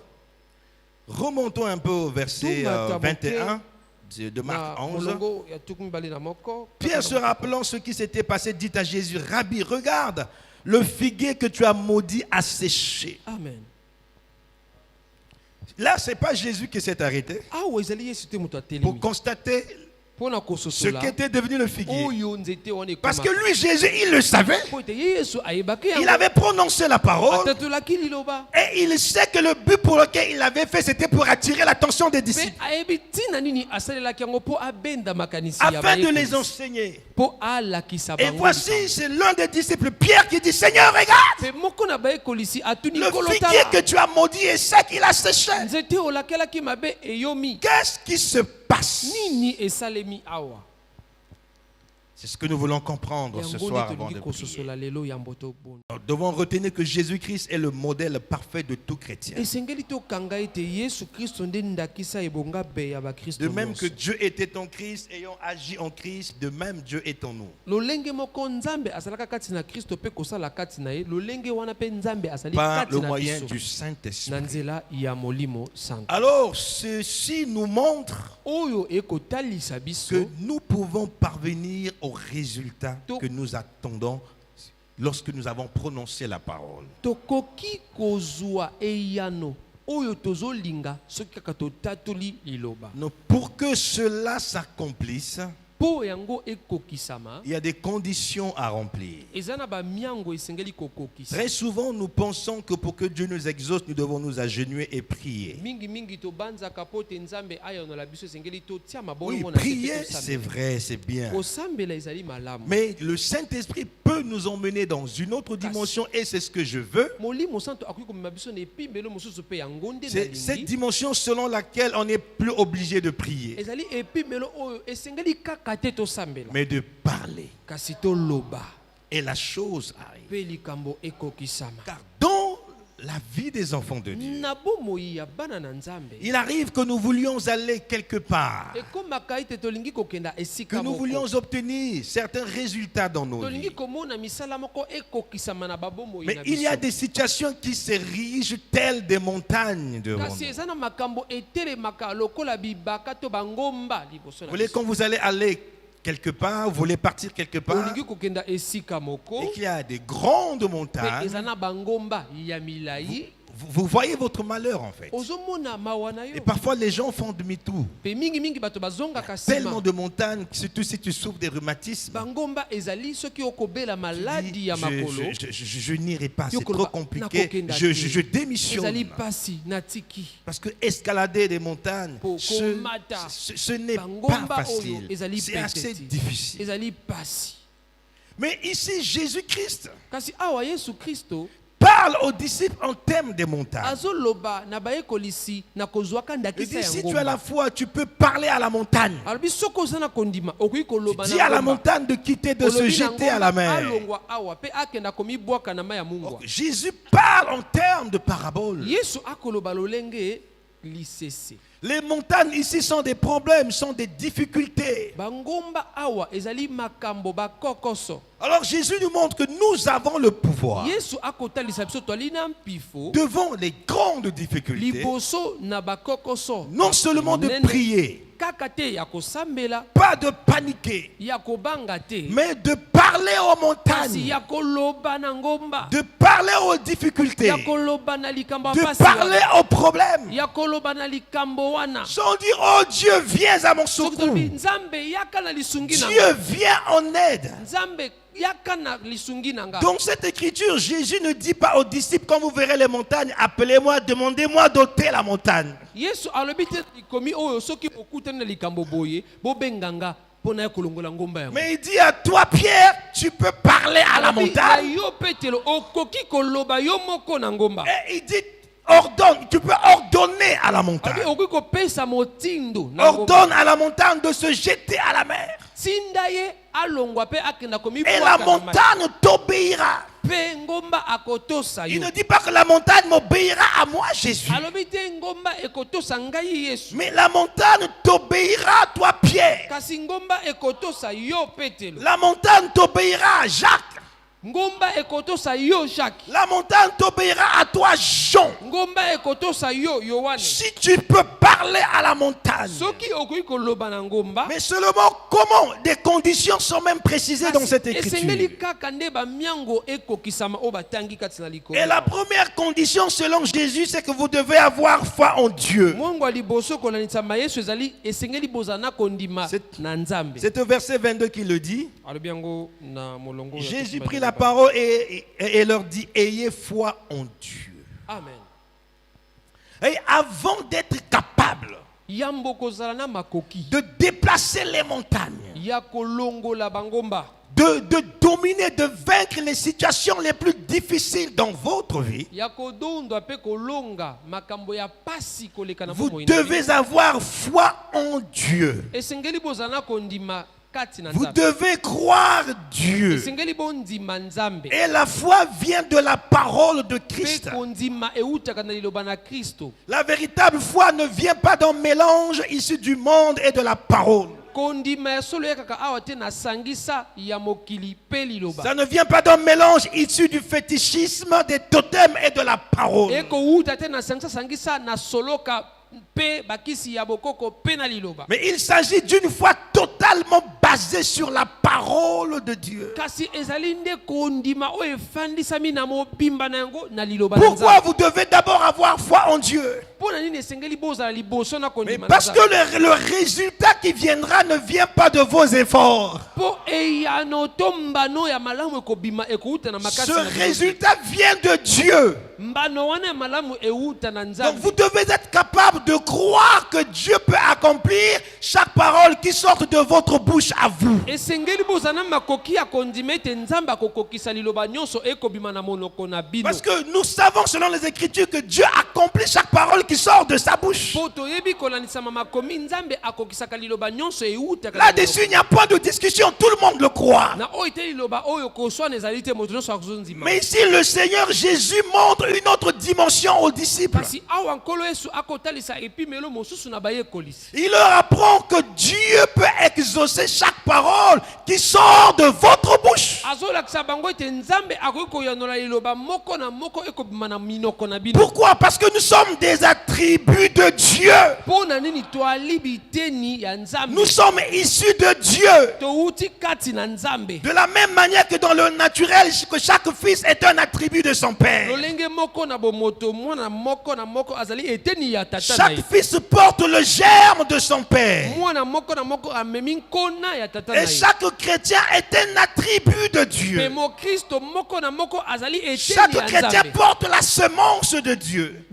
remontons un peu au verset
Tumata
21 de
na
Marc 11.
molongo ya tuku mibale na moko
Pierre, se rappelant ce qui s'était passé, dit à Jésus, Rabbi, regarde, Le figuier que tu as maudit a séché.
Amen.
Là, ce n'est pas Jésus qui s'est arrêté
Awa ezali Yesu te moto
pour
atelemi.
constater
Pona
ce
kososola.
qu'était devenu le figuier.
Oyo nzete wana ekoma.
Parce que lui, Jésus, il le savait.
Po ete Yesu ayebaki
Il
yango.
avait prononcé la parole.
Atatolaki liloba.
Et il sait que le but pour lequel il l'avait fait, c'était pour attirer l'attention des
Pe
disciples.
ayebi ntina nini asalelaki yango po abenda makanisi ya
Afin de les
bayekolisi.
enseigner.
Po alakisa
Et
bango.
voici, c'est l'un des disciples, Pierre, qui dit, Seigneur, regarde.
Pe moko na bayekolisi atuni
Le
nkolo
figuier
tala.
que tu as maudit est sec, il a séché.
Nzete olakelaki mabe eyomi.
Qu'est-ce qui se passe?
Nini esalemi awa.
C'est ce que nous voulons comprendre ce
Yango
soir
nde
avant
tolingi
de prier.
kososola lelo ya mboto bono.
Nous devons retenir que Jésus-Christ est le modèle parfait de tout chrétien.
Esengeli tokanga ete Yesu Kristo nde ndakisa ebonga be ya bakristo
De même que
nyonso.
Dieu était en Christ, ayant agi en Christ, de même Dieu est en nous.
lolenge moko nzambe azalaka kati na Kristo pe kosala kati na ye lolenge wana pe nzambe azali
Par
kati
le
na
moyen
biso
du
na
Saint-Esprit.
nzela ya molimo santo
Alors, ceci nous montre
oyo ekotalisa
que
biso
nous pouvons parvenir au résultat que nous attendons lorsque nous avons prononcé la parole.
tokoki kozwa eyano oyo tozolinga soki kaka totatoli liloba
Donc, pour que cela s'accomplisse,
po yango ekokisama
il y a des conditions à remplir.
eza na bamiango esengeli kokokisa
Très souvent, nous pensons que pour que Dieu nous exauce, nous devons nous agenouiller et prier.
mingi tobanzaka po te nzambe ayonola biso esengeli totia
Oui,
mabongo na
prier, c'est vrai, c'est bien.
kosambela ezali malamu
Mais le Saint-Esprit peut nous emmener dans une autre dimension et c'est ce que je veux.
molimo santo akoki komema biso na epimbelo mosusu mpe yango nde
C'est cette
nalingi
dimension selon laquelle on n'est plus obligé de prier,
ezali epimbelo oyo esengeli kaka te tosambela
mais de parler.
kasi toloba
Et la chose arrive.
mpe likambo ekokisama
Car dans la vie des enfants de Dieu,
na bomoi ya bana na nzambe
il arrive que nous voulions aller quelque part,
ekomaka ete tolingi kokenda
que
esika
nous
moko
voulions obtenir certains résultats dans nos
tolingi
vies.
komona misala moko ekokisama na babomoi
Mais
na
il y a
biso
des situations qui s'érigent telles des montagnes devant
kasi
nous.
eza na makambo etelemaka lokola bibaka to bangomba liboso
Vous
na
voulez,
biso
quand vous allez aller quelque part, vous voulez partir quelque part,
olingi kokenda esika moko
et qu'il y a des grandes
mpe
montagnes,
eza na bangomba ya milai
vous voyez votre malheur en fait.
ozomona mawa na
Et
yo
parfois les gens font demi-tour.
mpe mingi bato bazongaka
Tellement
nsima
de montagnes, surtout si tu souffres des rhumatismes.
bangomba ezali soki okobela
Tu
maladi
dis,
ya makolo
je n'irai pas, c'est
Yo
trop
koloba,
compliqué.
nakokenda
Je
te.
démissionne.
ezali pasi natiki
Parce que escalader des montagnes,
Po komata.
ce n'est pas
Bangomba
facile.
oyo ezali
C'est assez
petite.
difficile.
ezali pasi
Mais ici, Jésus-Christ
kasi awa yesu kristo
parle aux disciples en termes des montagnes.
azoloba na bayekolisi na kozwaka
Il
ndakisa
dit,
ya
si tu as la
ngomba
foi, tu peux parler à la montagne.
alobi soki oza na kondima okoki koloba
Dis à la
na ngomba
montagne de quitter, de se
Olobi na
jeter à la
ngomba,
mer.
alongwa awa mpe akenda komibwaka na mai ya mungwa
Jésus parle en termes de paraboles.
yesu akoloba lolenge lisese
Les montagnes ici sont des problèmes, sont des difficultés.
bangomba awa ezali makambo bakokoso
Alors Jésus nous montre que nous avons le pouvoir
yesu akotalisa biso twali na mpifo
devant les grandes difficultés,
liboso na bakokoso
non seulement de
Nene.
prier,
kaka te ya kosambela
pas de paniquer,
ya kobanga te
mais de parler aux
kasi
montagnes,
ya koloba na ngomba
de parler aux difficultés,
ya koloba na likambo ya
de
pasi
parler
wana.
aux problèmes,
ya koloba na likambo wana
sans dire, oh Dieu, viens à mon
soki
secours.
tolobi nzambe yaka na lisungi na nga
Dieu vient en aide.
nzambe yaka na lisungi na nga
Donc cette écriture, Jésus ne dit pas aux disciples, quand vous verrez les montagnes, appelez-moi, demandez-moi d'ôter la montagne.
yesu alobi te likomi oyo soki okutani na likambo boye bobenganga mpo na ya kolongola ngomba yango
Mais il dit à toi, Pierre, tu peux parler à la
Alobi, na
montagne.
yo petelo okoki koloba yo moko na ngomba
Et il dit, ordonne, tu peux ordonner à la
Alobi,
montagne.
okoki kopesa motindo na ngomba
Ordonne à la montagne de se jeter à la mer.
tinda ye alongwa mpe akenda
Et la
komibwaka na mai.
montagne t'obéira.
mpe ngomba akotosa
Il
yo
ne dit pas que la montagne m'obéira à moi, Jésus.
alobi te ngomba ekotosa ngai yesu
Mais la montagne t'obéira, toi, Pierre.
kasi ngomba ekotosa yo petelo
La montagne t'obéira, Jacques.
ngomba ekotosa yo Jacques.
La montagne t'obéira à toi, Jean.
Ngomba ekotosa yo Yohane.
Si tu peux parler à la montagne.
Soki okoki koloba na ngomba.
Mais seulement comment des conditions sont même précisées dans cette écriture.
Esengeli kaka nde ba miango ekokisama o batangi kati na likolo.
Et la première condition selon Jésus, c'est que vous devez avoir foi en Dieu.
Mongo liboso kolanitsa Yesu ezali esengeli bozana kondima na Nzambe.
C'est au verset 22 qui le dit. Jésus prit la parole et leur dit, ayez foi en Dieu.
Amen.
Et avant d'être capable de déplacer les montagnes, de dominer, de vaincre les situations les plus difficiles dans votre vie, vous devez avoir foi en Dieu. Vous devez croire Dieu. Et la foi vient de la parole de Christ. La véritable foi ne vient pas d'un mélange issu du monde et de la parole. Ça ne vient pas d'un mélange issu du fétichisme, des totems et de la parole. Mais il s'agit d'une foi totalement basée sur la parole de Dieu. Pourquoi vous devez d'abord avoir foi en Dieu? Mais parce que le résultat qui viendra ne vient pas de vos efforts. Ce résultat vient de Dieu. Donc vous devez être capable de croire que Dieu peut accomplir chaque parole qui sort de votre bouche à vous. Parce que nous savons selon les Écritures que Dieu accomplit chaque parole qui sort de sa bouche. Là-dessus, il n'y a pas de discussion, tout le monde le croit. Mais ici, le Seigneur Jésus montre une autre dimension aux disciples. Il leur apprend que Dieu peut exaucer chaque parole qui sort de votre bouche. Pourquoi? Parce que nous sommes des attributs de Dieu. Nous sommes issus de Dieu. De la même manière que dans le naturel, que chaque fils est un attribut de son père. Chaque fils porte le germe de son père. Et chaque chrétien est un attribut de Dieu. Chaque chrétien porte la semence de Dieu.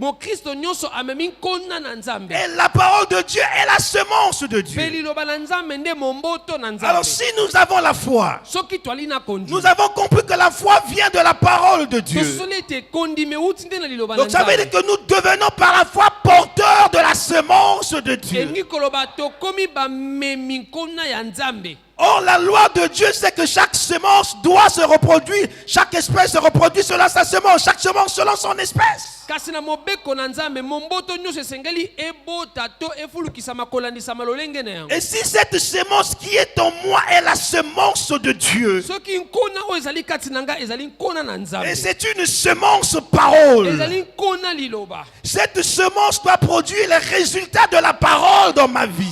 Et la parole de Dieu est la semence de Dieu. Alors si nous avons la foi, nous avons compris que la foi vient de la parole de Dieu. Donc ça veut dire que nous devenons par la foi porteurs de la semence de Dieu. Or, la loi de Dieu, c'est que chaque semence doit se reproduire. Chaque espèce se reproduit selon sa semence. Chaque semence selon son espèce. Et si cette semence qui est en moi est la semence de Dieu, et c'est une semence parole, cette semence doit produire les résultats de la parole dans ma vie.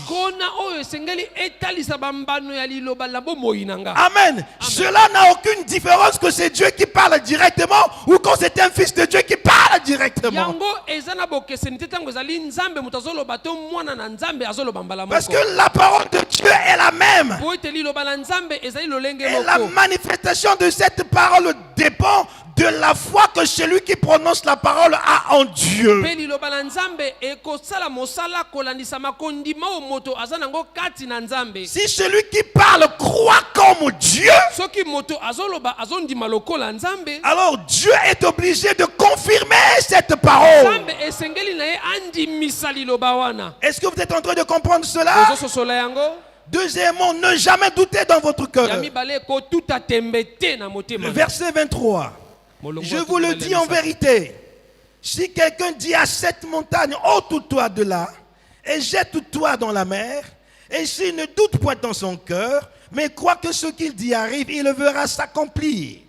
Amen. Cela n'a aucune différence que c'est Dieu qui parle directement ou quand c'est un fils de Dieu qui parle directement. Parce que la parole de Dieu est la même. Et la manifestation de cette parole dépend de la foi que celui qui prononce la parole a en Dieu. Si celui qui parle croit comme Dieu, alors Dieu est obligé de confirmer cette parole. Est-ce que vous êtes en train de comprendre cela? Deuxièmement, ne jamais douter dans votre cœur. Le verset 23. Je vous le dis en vérité, si quelqu'un dit à cette montagne, ôte-toi de là, et jette-toi dans la mer, et s'il ne doute point dans son cœur, mais croit que ce qu'il dit arrive, il le verra s'accomplir.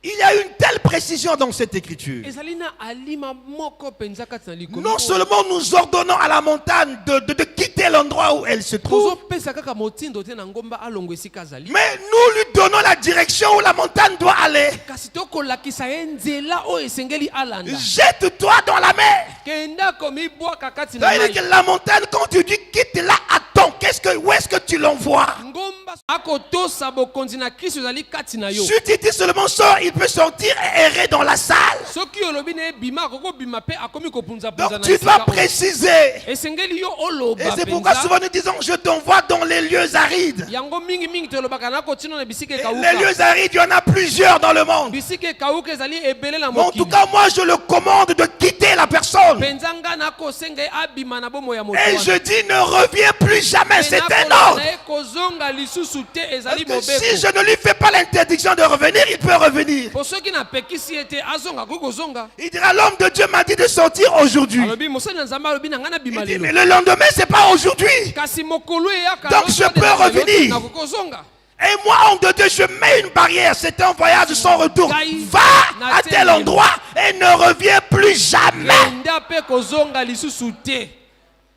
Il y a une telle précision dans cette écriture.
ezali na alima moko penza kati na likombo
Non seulement nous ordonnons à la montagne de quitter l'endroit où elle se trouve,
tozopesa kaka motindo te na ngomba alongo esika azali
mais nous lui donnons la direction où la montagne doit aller.
kasi tokolakisa ye nzela oyo esengeli alanda
Jette-toi dans la mer.
kenda komibwaka kati na
C'est-à-dire
mai
que la montagne, quand tu dis quitte-la, attends, où est-ce que tu l'envoies?
ngomba akotosa bokonzi na kristo ezali kati na yo
Si tu dis seulement sort, il peut sortir et errer dans la salle.
soki olobi na ebima akokobima mpe akomi kopunzapunza
Donc
na
tu dois
esika oyo.
préciser.
esengeli yo
Et
oloba
c'est pourquoi
penza
souvent nous disons, je t'envoie dans les lieux arides.
yango mingi tolobaka na kotina na bisika
Et
ekauka
les lieux arides, il y en a plusieurs dans le monde.
bisika ekauka ezali ebele na
Mais en tout
mokili
cas, moi, je le commande de quitter la personne.
penza nga nakosenga ye abima na bomo ya moto
Et je dis, ne reviens plus jamais. C'est un ordre.
na ye kozonga lisusu te
Parce
ezali
que si
mobeko
je ne lui fais pas l'interdiction de revenir, il peut revenir.
po soki napekisi ye te azonga akoki kozonga
Il dira, l'homme de Dieu m'a dit de sortir aujourd'hui.
alobi mosali na nzambe alobi na ngai nabima
Il dit,
lelo
mais le lendemain, c'est pas aujourd'hui.
kasi mokolo eyaka
Donc, je peux revenir.
nakoki kozonga
Et moi, homme de Dieu, je mets une barrière. C'est un voyage sans retour. Va à tel endroit et ne reviens plus jamais.
kenda mpe kozonga lisusu te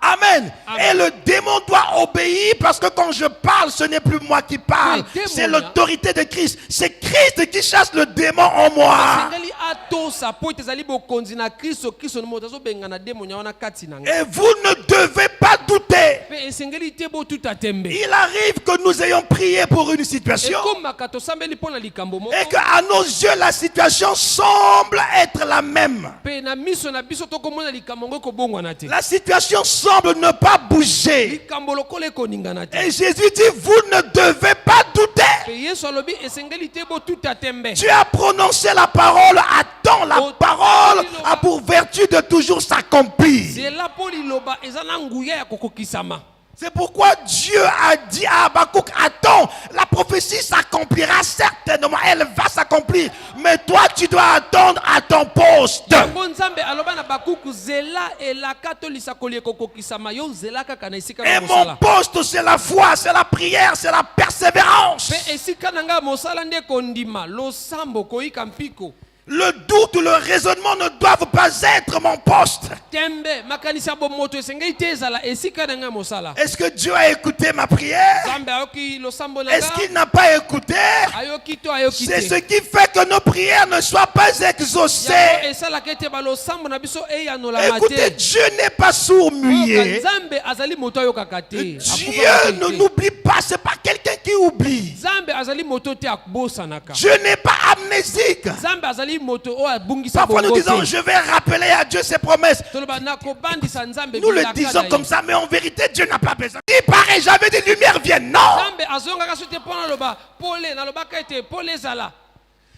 Amen.
Amen.
Et le démon doit obéir parce que quand je parle, ce n'est plus moi qui parle.
Oui, démon,
C'est l'autorité de Christ. C'est Christ qui chasse le démon en moi.
esengeli atosa po ete ezali bokonzi na kristo kristo ni moto azobenga na demonia wana kati na ngai
Et vous ne devez pas douter.
mpe esengeli te botuta tembe
Il arrive que nous ayons prié pour une situation
ekomaka tosambeli mpo na likambo moko
et qu'à nos yeux, la situation semble être la même.
mpe na miso na biso tokomona likambo ngo ekobongwana te
La situation semble ne pas bouger.
likambo lokola ekoningana te
Et Jésus dit, vous ne devez pas douter.
mpe yesu alobi esengeli te botuta tembe
Tu as prononcé la parole, attends, la parole a pour vertu de toujours s'accomplir.
zela mpo liloba eza na nguya ya kokokisama
C'est pourquoi Dieu a dit à Habakkuk, attends, la prophétie s'accomplira certainement, elle va s'accomplir. Mais toi, tu dois attendre à ton poste.
yango nzambe aloba na bakuku zela elaka to lisakoli ekokokisama yo zela kaka na esika
Et
na
mon
mosala
poste, c'est la foi, c'est la prière, c'est la persévérance.
mpe esika na ngai mosala nde kondima losambo koyika mpiko
Le doute ou le raisonnement ne doivent pas être mon poste.
tembe makanisi ya bomoto esengeli te ezala esika na ngai mosala
Est-ce que Dieu a écouté ma prière?
nzambe ayoki losambo na
Est-ce
ngai
qu'il n'a pas écouté?
ayoki to ayoki
C'est ce
te
qui fait que nos prières ne soient pas
yango
exaucées.
esalaka ete balosambo na biso eyanolama
Écoutez,
te
Dieu n'est pas sourd
Oyoka
muet.
nzambe azali moto ayokaka te
Dieu ne n'oublie pas, c'est pas quelqu'un qui oublie.
nzambe azali moto te abosanaka
Dieu n'est pas amnésique.
nzambe azali moto oyo abungisa
Parfois nous
bongo
disons,
te
je vais rappeler à Dieu ses promesses.
toloba nakobandisa nzambe
Nous le
bilaka
disons
na
comme
ye.
ça, mais en vérité, Dieu n'a pas besoin. Il paraît, j'avais dit, lumière vienne. Non.
nzambe azongaka so te mpo naloba pole nalobaka ete pole ezala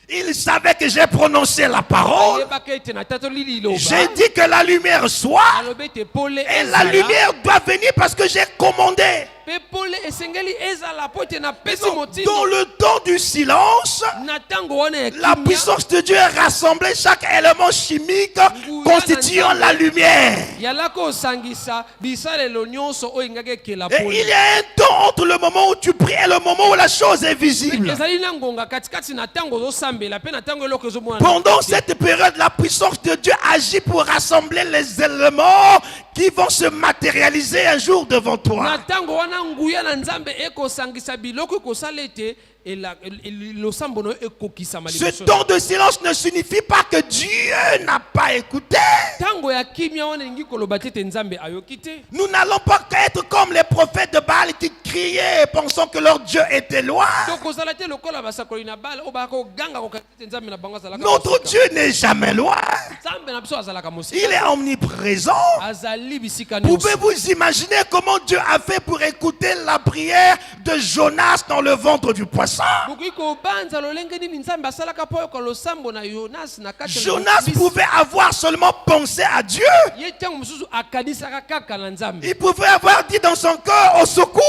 Il savait que j'ai prononcé la parole.
ayebaka ete natatoli liloba
J'ai dit que la lumière soit.
alobi ete pole
Et la
ezala
lumière doit venir parce que j'ai commandé.
mpe pole esengeli ezala po ete napesi
Dans
motindo
le temps du silence,
na ntango wana ya
la
kimia
puissance de Dieu a rassemblé chaque élément chimique constituant la lumière.
yalaka osangisa bisalelo nyonso oyo engaki ekela
Et
pole
il y a un temps entre le moment où tu pries et le moment où la chose est visible.
ezali na ngonga katikati na ntango ozosambela mpe na ntango eloko ezomona
Pendant cette période, la puissance de Dieu agit pour rassembler les éléments qui vont se matérialiser un jour devant
na
toi.
ntango wana nguya na nzambe ekosangisa biloko ekosala ete losambo no ekokisama
Ce
liboso
temps de silence ne signifie pas que Dieu n'a pas écouté.
ntango ya kimia wana elingi koloba te ete nzambe ayoki te
Nous n'allons pas être comme les prophètes de Baal qui criaient pensant que leur Dieu était loin.
tokozala te lokola basakoli na bale oyo bakoganga kokaka ete nzambe na bango azalaka
Notre
mosika.
Dieu n'est jamais loin.
nzambe na biso azalaka
Il
mosika
est omniprésent.
azali bisika nyonso
Pouvez-vous imaginer comment Dieu a fait pour écouter la prière de Jonas dans le ventre du poisson?
bokoki kobanza lolenge nini nzambe asalaka mpo oyoka losambo na yonas na kati ya
Jonas
mokili.
pouvait avoir seulement pensé à Dieu.
ye ntango mosusu akanisaka kaka na nzambe
Il pouvait avoir dit dans son cœur au secours.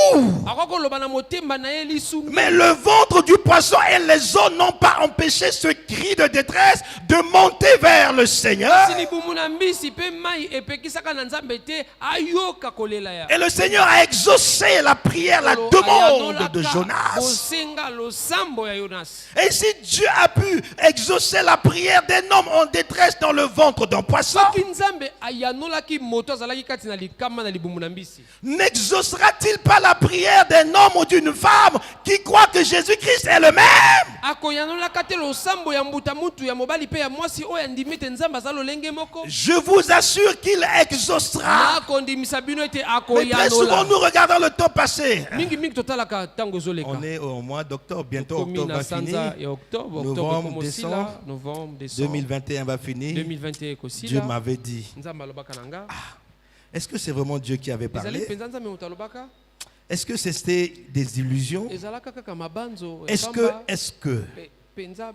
akoki koloba na motema na ye lisungi
Mais le ventre du poissons et les eaux n'ont pas empêché ce cri de détresse de monter vers le Seigneur.
kasi libumu na mbisi mpe mai epekisaka na nzambe te ayoka kolela ya
Et le Seigneur a exaucé la prière, la demande de Jonas.
bosenga losambo ya yonas
Et si Dieu a pu exaucer la prière d'un homme en détresse dans le ventre d'un poisson,
soki nzambe ayanolaki moto azalaki kati na likama na libumu na mbisi
n'exaucera-t-il pas la prière d'un homme ou d'une femme qui croit que Jésus-Christ est le même?
akoyanolaka te losambo ya mbuta mutu ya mobali mpe ya mwasi oyo andimi te nzambe aza lolenge moko
Je vous assure qu'il exaucera.
nakondimisa bino ete
Mais très souvent,
akoyanola
nous regardons le temps passé.
mingimingi totalaka ntango ezoleka
On est au mois d'octobre, bientôt
komi
octobre
na
va finir.
sanza ya octobre
Novembre,
ekomosila novembre décembre
2021 va finir.
2021
Dieu
ekosila
m'avait dit,
nzambe alobaka na nga
est-ce que c'est vraiment Dieu qui avait
ezali
parlé?
mpenza nzambe moto alobaka
Est-ce que c'était des illusions?
ezalaka kaka mabanzo ya
Est-ce
pamba.
que
Penza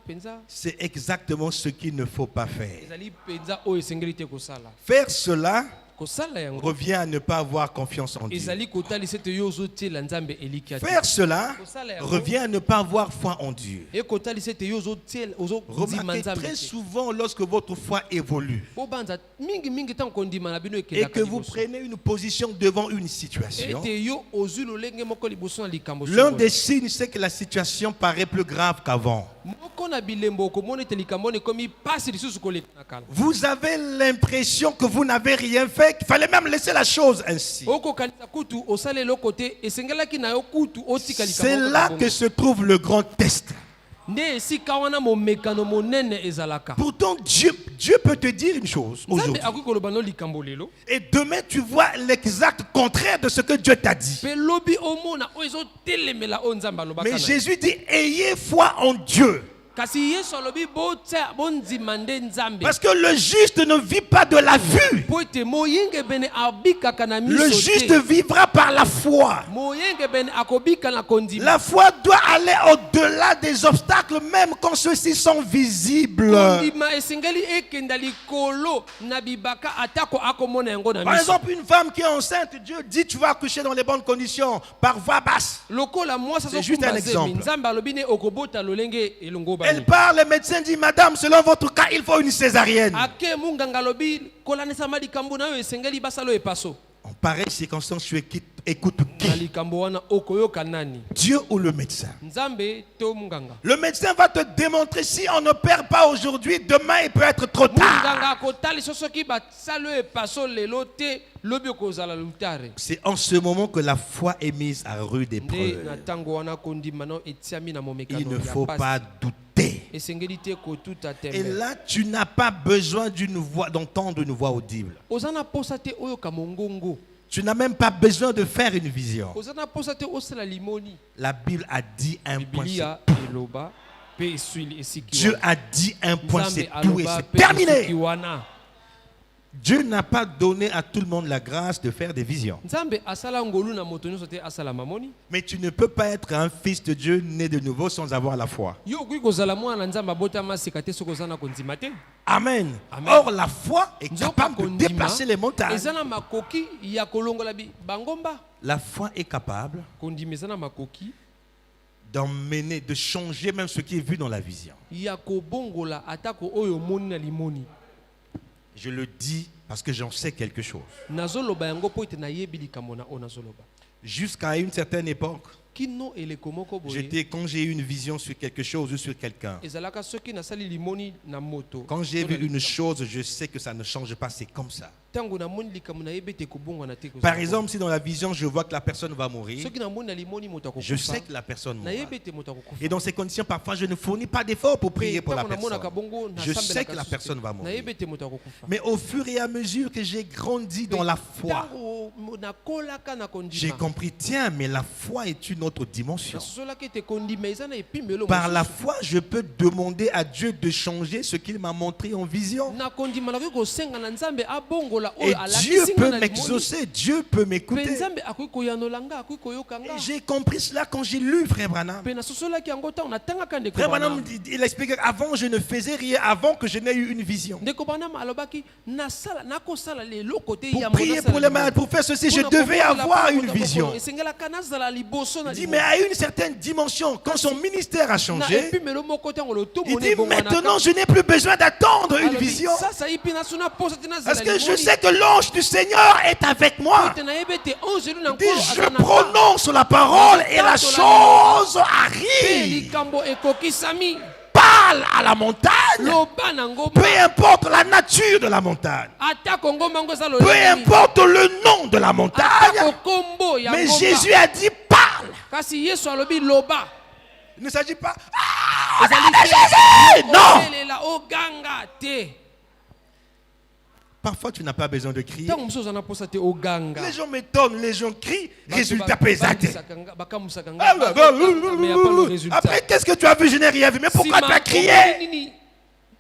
c'est exactement ce qu'il ne faut pas faire?
ezali penza oyo esengeli te kosala
Faire cela
kosala yango
revient à ne pas avoir confiance en Dieu.
ezali kotalisa ete yo ozotiela nzambe elikya te
Faire cela
kosala yango
revient à ne pas avoir foi en Dieu.
ekotalisa ete yo ozondima
Remarquez
nzambe
très
te
souvent lorsque votre foi évolue
bobanza mingimingi ntango kondima na bino
et
ekendaka
que vous
liboso
prenez une position devant une situation,
ete yo ozwi lolenge moko liboso na likambo
l'un
songolo.
des signes, c'est que la situation paraît plus grave qu'avant.
moko na bilembo okomona ete likambo wana ekomi pasi lisusu koleka na kala
Vous avez l'impression que vous n'avez rien fait, qu'il fallait même laisser la chose ainsi.
okokanisa kutu osala eloko te esengelaki na yo kutu otika
C'est
likambo
là
wana
que se trouve le grand test.
nde esika wana momekano monene ezalaka
Pourtant, Dieu peut te dire une chose
nzambe
aujourd'hui.
akoki koloba no likambo lelo
Et demain, tu vois l'exact contraire de ce que Dieu t'a dit.
mpe lobi omona oyo ezotelemela oyo nzambe alobaka
Mais
na yo.
Jésus dit, ayez foi en Dieu.
kasi yesu alobi bondima nde nzambe
Parce que le juste ne vit pas de la vue.
mpo ete moyenge bene abikaka na
Le
miso
juste
te
vivra par la foi.
moyenge bene akobika na kondima
La foi doit aller au-delà des obstacles, même quand ceux-ci sont visibles.
kondima esengeli ekenda likolo na bibaka atako akomona yango na
Par
miso
exemple, une femme qui est enceinte, Dieu dit tu vas accoucher dans les bonnes conditions, par voie basse.
lokola mwasi
C'est juste un
azokumba zemi
exemple.
nzambe alobi ne okobota lolenge elongo
Elle
bani
parle, le médecin dit, madame, selon votre cas, il faut une césarienne.
ake munganga alobi kolanisama likambo na yo esengeli basala oyo epaso
En pareille circonstance, tu écoutes
na
qui?
likambo wana okoyoka nani
Dieu ou le médecin?
nzambe to munganga
Le médecin va te démontrer si on n'opère pas aujourd'hui, demain il peut être trop tard.
munganga akotalisa soki basala oyo epaso lelo te lobi okozala lutare
C'est en ce moment que la foi est mise à rude
nde na
épreuve.
ntango wana kondima no etiami na
Il
momekano
ne
ya
faut
pasi.
pas douter.
esengeli te kotuta
Et
tembe
là, tu n'as pas besoin d'une voix, d'entendre une voix audible.
oza na posa te oyoka mongongo
Tu n'as même pas besoin de faire une vision.
oza na posa te osala limoni
La Bible a dit un point.
bibilia eloba mpe eswili esiki
Dieu
wana.
a dit un point,
Nzambe
c'est tout et
aloba
c'est
mpe esiki
terminé.
wana
Dieu n'a pas donné à tout le monde la grâce de faire des visions.
nzambe asala ngolu na moto nyonso te asala mamoni
Mais tu ne peux pas être un fils de Dieu né de nouveau sans avoir la foi.
yo okoki kozala mwana na nzambe abotama sika te soki oza na kondima te
Amen.
Amen.
Or, la foi est
nzoka
capable de
kondima
déplacer les montagnes.
eza na makoki ya kolongola bangomba
La foi est capable
kondima eza na makoki
d'emmener, de changer même ce qui est vu dans la vision.
ya kobongola atako oyo omoni na limoni
Je le dis parce que j'en sais quelque chose.
nazoloba yango mpo ete nayebi likambo na oyo nazoloba
Jusqu'à une certaine époque,
kino eleko moko boye
quand j'ai eu une vision sur quelque chose ou sur quelqu'un,
ezalaka soki nasali limoni na moto
quand j'ai
to
vu
na
une
likambo.
chose, je sais que ça ne change pas, c'est comme ça.
ntango namoni likambo nayebi ete kobongwana te kozala
Par
bongo.
exemple, si dans la vision, je vois que la personne va mourir,
soki namoni na limoni moto
je
akokufa
sais que la personne mourra.
nayebi ete moto akokufa
Et dans ces conditions, parfois, je ne fournis pas d'efforts pour prier
Mpe
pour la
ntango namonaka
personne.
bongo
Je sais
nasambelaka
que la
susu
personne
te.
va mourir.
nayebi ete moto akokufa
Mais au fur et à mesure que j'ai grandi dans la foi,
ntango nakolaka na
j'ai
kondima
compris, tiens, mais la foi est une autre dimension.
nasolaki ete kondima eza na epimelo
Par la
mosusu.
foi, je peux demander à Dieu de changer ce qu'il m'a montré en vision.
na kondima nakoki kosenga na nzambe abongola
Et
oyo
Dieu
alakisi nga
peut
na limoni
m'exaucer, Dieu peut
mpe
m'écouter.
nzambe akoki koyanola nga akoki koyoka nga
Et j'ai compris cela quand j'ai lu Frère Branham.
mpe nasosolaki yango ntango natangaka ndeko
Frère Branham,
Branham.
il explique qu'avant, je ne faisais rien, avant que je n'ai eu une vision.
ndeko Branham alobaki nakosala leloko te
Pour
ya
prier pour les malades, pour faire ceci, je devais avoir une vision.
esengelaka nazala liboso na
dit, mais à une certaine dimension, quand son ministère a
Na
changé,
epi melo moko tango lotumbu
il
ne
dit,
bongwanaka.
maintenant, je n'ai plus besoin d'attendre une
Alobi,
vision.
sasa ipi nasuna posa tina
Parce
zela
que je
limoni.
sais que l'ange du Seigneur est avec moi.
Ete na yebe te ange lu na
Il dit,
nkolo
je
aza na nga.
prononce la parole et la chose
Pe
arrive.
likambo ekokisami.
Parle à la montagne.
Loba na ngomba.
Peu importe la nature de la montagne.
Atako ngomba ngo eza
Peu
lolenge.
importe le nom de la montagne.
Atako kombo ya
Mais
ngomba.
Jésus a dit, parle.
Kasi Yesu alobi loba.
Il ne s'agit pas, ah,
Ezali
regardez
te.
Jésus. Non.
Obelela oganga te.
Parfois, tu n'as pas besoin de crier.
Tango mosusu na posa te oganga.
Les gens m'étonnent, les gens crient,
Bato
résultat
ba-
pesant.
bamisaka nga- bakamusaka nga. Mais y a pas le résultat.
Après, qu'est-ce que tu as vu? Je n'ai rien vu. Mais pourquoi tu as crié?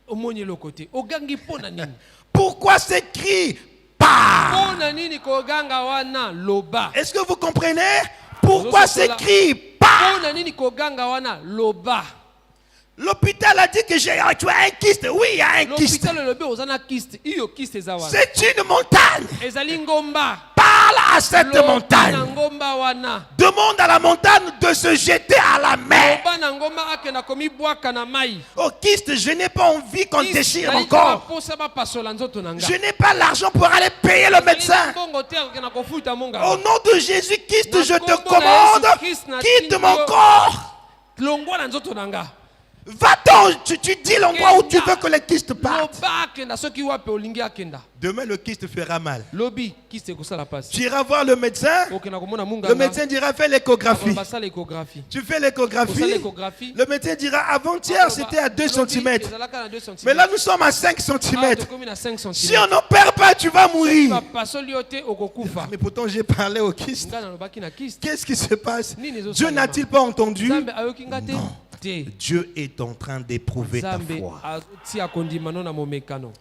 Omoni lokote ogangi pona nini?
Pourquoi ces cris? Parle.
Pona nini ko ganga wana loba?
Est-ce que vous comprenez? Pourquoi ces cris? Parle.
Pona nini ko ganga wana loba?
L'hôpital a dit que tu as un kyste. Oui, il y a un kyste.
L'hôpital lobe ozana kyste. Iyo kyste za wana.
C'est une montagne.
Ezali ngomba.
Parle à cette
Loba na
montagne.
ngomba wana.
Demande à la montagne de se jeter à la mer.
Loba na ngomba akena komi bwaka na mai.
Au kyste, je n'ai pas envie qu'on déchire
Nali
encore.
posa ba pasola nzoto na nga.
Je n'ai pas l'argent pour aller payer le médecin.
Bongo te akena kofuta monga.
Au nom de Jésus-Christ, je te commande, quitte mon corps.
Longwa na nzoto na nga.
Va-t'en, tu dis l'endroit où tu veux que les kystes partent.
Loba akenda soki wapi olingi akenda.
Demain, le kyste fera mal.
Lobi kyste kosala pasi.
Tu iras voir le médecin.
Okena komona munga.
Le médecin dira fais l'échographie.
Basala échographie.
Tu fais l'échographie.
Osala échographie.
Le médecin dira avant-hier c'était à 2 cm. Mais là nous sommes à 5 cm. Si on n'opère pas, tu vas mourir. Mais pourtant j'ai parlé au kyste. Qu'est-ce qui se passe? Dieu n'a-t-il pas entendu? Non. Dieu est en train d'éprouver ta foi.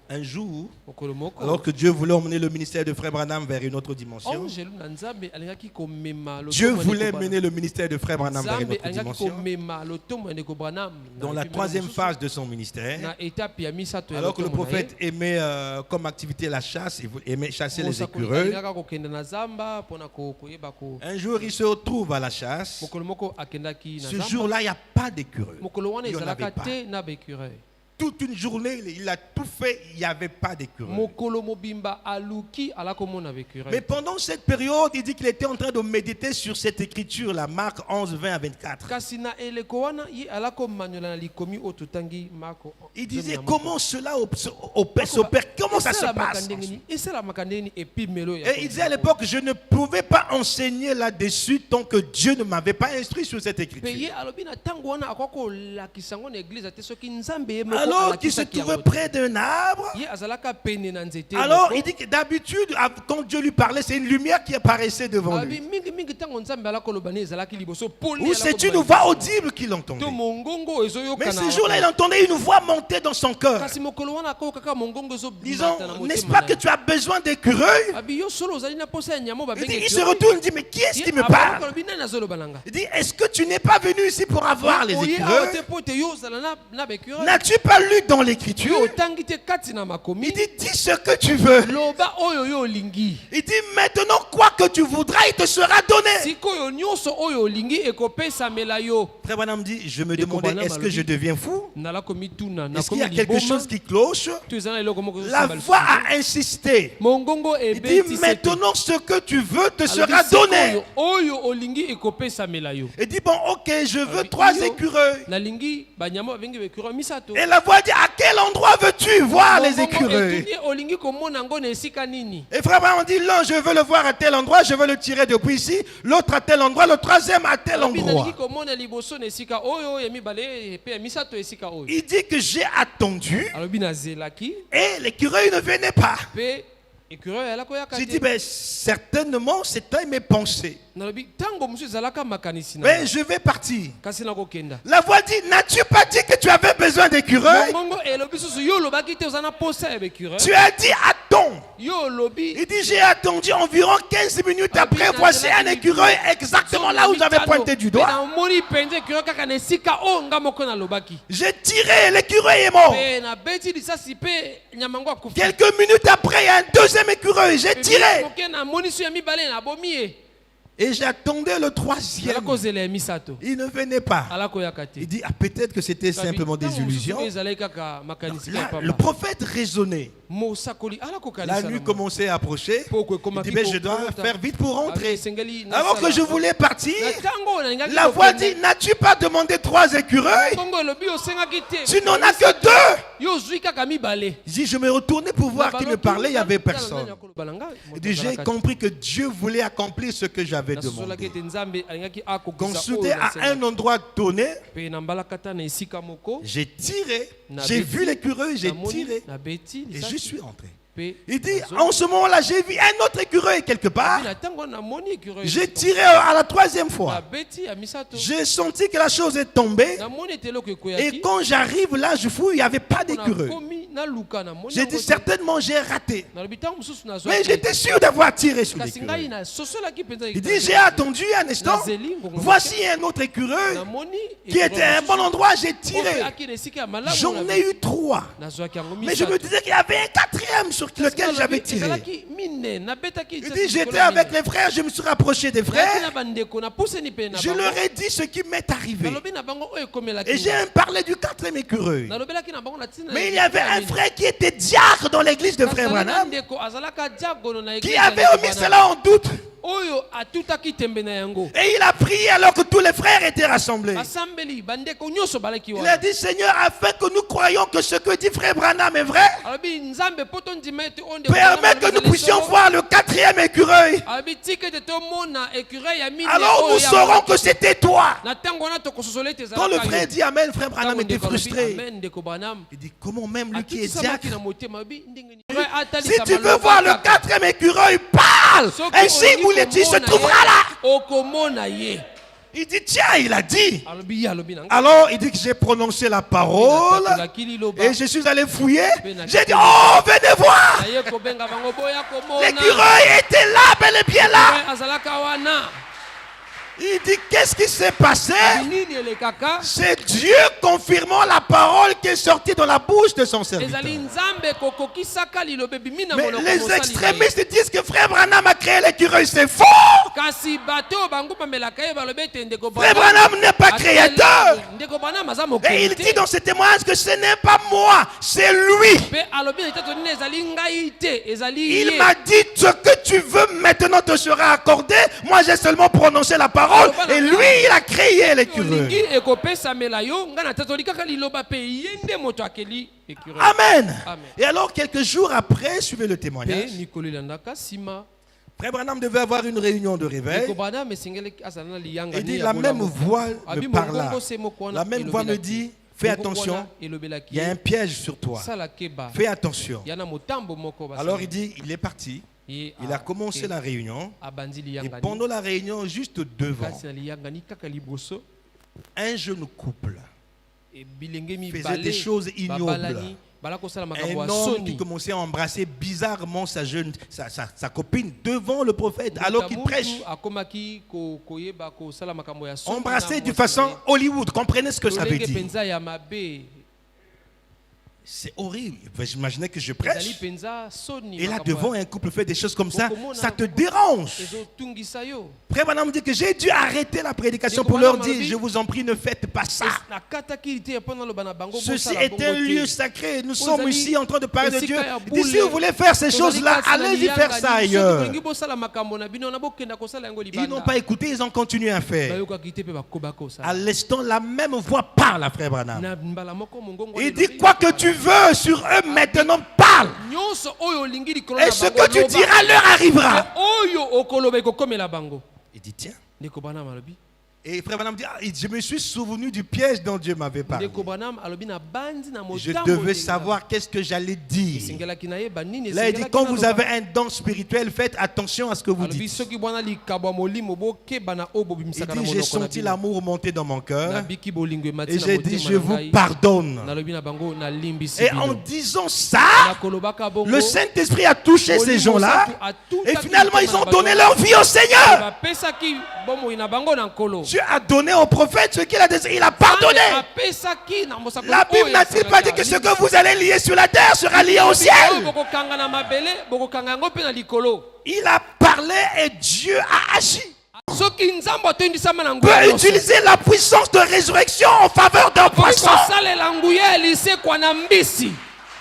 Un jour, alors que Dieu voulait emmener le ministère de Frère Branham vers une autre dimension, Dieu voulait mener le ministère de Frère Branham vers une autre dimension, dans la troisième phase de son ministère, alors que le prophète aimait comme activité la chasse, il aimait chasser les écureuils. Un jour, il se retrouve à la chasse. Ce jour-là, il n'y a pas d'écureuil. Il n'y en avait pas. Toute une journée, il a tout fait, il n'y avait pas d'écureuil. Mais pendant cette période, il dit qu'il était en train de méditer sur cette écriture-là, Marc 11, 20 à 24. Il disait comment cela s'opère, comment ça se passe. Et il disait à l'époque, je ne pouvais pas enseigner là-dessus tant que Dieu ne m'avait pas instruit sur cette écriture. Alors qu'il se trouvait près d'un arbre, alors il dit que d'habitude, quand Dieu lui parlait, c'est une lumière qui apparaissait devant lui. Ou c'est une voix audible qu'il entendait. Mais ce jour-là, il entendait une voix monter dans son cœur. Disons, n'est-ce pas que tu as besoin d'écureuils? Il se retourne et dit, mais qui est-ce qui me parle? Il dit, est-ce que tu n'es pas venu ici pour avoir les écureuils? N'as-tu pas lu dans l'écriture? Il dit, dis ce que tu veux. Il dit, maintenant quoi que tu voudras, il te sera donné. Frère Branham dit, je me demandais, est-ce que je deviens fou? Est-ce qu'il y a quelque chose qui cloche? La voix a insisté. Il dit, maintenant ce que tu veux te sera donné. Il dit, bon, ok, je veux 3 écureuils. Et la voix dit, à quel endroit veux-tu voir les écureuils? Et frère Branham dit, l'un, je veux le voir à tel endroit, je veux le tirer depuis ici. L'autre à tel endroit, le troisième à tel endroit. Il dit que j'ai attendu et l'écureuil ne venait pas. J'ai dit, ben, certainement, c'était mes pensées. Mais je vais partir. La voix dit, n'as-tu pas dit que tu avais besoin d'écureuils? Tu as dit, attends. Il dit, j'ai attendu environ 15 minutes après, voici un écureuil exactement là où j'avais pointé du doigt. J'ai tiré, l'écureuil est mort. Quelques minutes après, il y a un deuxième écureuil, j'ai tiré. Et j'attendais le troisième.
Nala kozela ya misato.
Il ne venait pas.
Ala koyaka te.
Il dit, ah, peut-être que c'était simplement des illusions. Là, le prophète raisonnait. La nuit commençait à approcher. Il dit, mais je dois faire vite pour rentrer. Alors que je voulais partir, la voix dit, n'as-tu pas demandé 3 écureuils? Tu n'en as que 2. Il dit, je me retournais pour voir qui me parlait, il n'y avait personne. Il dit, j'ai compris que Dieu voulait accomplir ce que j'avais demandé. Quand soudain, à un endroit donné, j'ai tiré, j'ai vu l'écureuil, j'ai tiré et je suis rentré. Il dit, en ce moment-là, j'ai vu un autre écureuil quelque part. J'ai tiré à la 3e fois. J'ai senti que la chose est tombée. Et quand j'arrive là, je fouille, il n'y avait pas d'écureuil. J'ai dit, certainement, j'ai raté. Mais j'étais sûr d'avoir tiré sur l'écureuil. Il dit, j'ai attendu un instant. Voici un autre écureuil qui était à un bon endroit. J'ai tiré. J'en ai eu 3. Mais je me disais qu'il y avait un 4e sur lequel j'avais tiré. Il dit, j'étais avec les frères, je me suis rapproché des frères. Je leur ai dit ce qui m'est arrivé. Et j'ai parlé du 4e écureuil. Mais il y avait un frère qui était diacre dans l'église de Frère Branham, qui avait omis cela en doute. Et il a prié alors que tous les frères étaient rassemblés. Il a dit, Seigneur, afin que nous croyions que ce que dit Frère Branham est vrai, permets que nous puissions voir le 4e écureuil. Alors nous saurons que c'était toi. Quand le frère dit Amen, Frère Branham était frustré. Il dit, comment même lui qui est diacre? Si tu veux voir le 4e écureuil, parle. Ainsi il se trouvera là. Il dit, tiens, il a dit. Alors il dit que j'ai prononcé la parole et je suis allé fouiller. J'ai dit, oh, venez voir. L'écureuil était là, bel et bien là. Il dit, qu'est-ce qui s'est passé? C'est Dieu confirmant la parole qui est sortie de la bouche de son serviteur. Mais les extrémistes disent que Frère Branham a créé l'écureuil, c'est faux. Frère Branham n'est pas créateur. Et il dit dans ce témoignage que ce n'est pas moi, c'est lui. Il m'a dit, ce que tu veux maintenant te sera accordé. Moi j'ai seulement prononcé la parole. Et lui, il a créé l'écureuil. Amen. Et alors, quelques jours après, suivez le témoignage. Frère Branham devait avoir une réunion de réveil. Il dit, la même voix me parla. La même voix me dit, fais attention, il y a un piège sur toi. Fais attention. Alors il dit, il est parti. Il a commencé la réunion. Et pendant la réunion, juste devant, un jeune couple faisait des choses ignobles. Un homme qui commençait à embrasser bizarrement sa copine devant le prophète alors qu'il prêche. Embrasser de façon Hollywood, comprenez ce que ça veut dire. C'est horrible. J'imaginais que je prêche. Et là devant un couple fait des choses comme ça, ça te dérange. Frère Branham dit que j'ai dû arrêter la prédication pour leur dire, je vous en prie, ne faites pas ça. Ceci est un lieu sacré. Nous sommes ici en train de parler de Dieu. Il dit, si vous voulez faire ces choses-là, allez-y faire ça ailleurs. Ils n'ont pas écouté, ils ont continué à faire. À l'instant, la même voix parle à Frère Branham. Il dit, quoi que tu veux sur eux maintenant, parle. Et ce que tu diras leur arrivera. Il dit, tiens. Et Frère Branham dit, je me suis souvenu du piège dont Dieu m'avait parlé. Je devais savoir qu'est-ce que j'allais dire. Là, il dit, quand vous avez un don spirituel, faites attention à ce que vous dites. Il dit, j'ai senti l'amour monter dans mon cœur. Et j'ai dit, je vous pardonne. Et en disant ça, le Saint-Esprit a touché ces gens-là. Et finalement, ils ont donné leur vie au Seigneur. Dieu a donné au prophète ce qu'il a désiré. Il a pardonné. La Bible n'a-t-il pas dit que ce que vous allez lier sur la terre sera lié au ciel? Il a parlé et Dieu a agi.
soki nzambe atondisama na
peut
nguya
utiliser la puissance de résurrection en faveur d'un poisson,
kosalela nguya elisekwa na mbisi,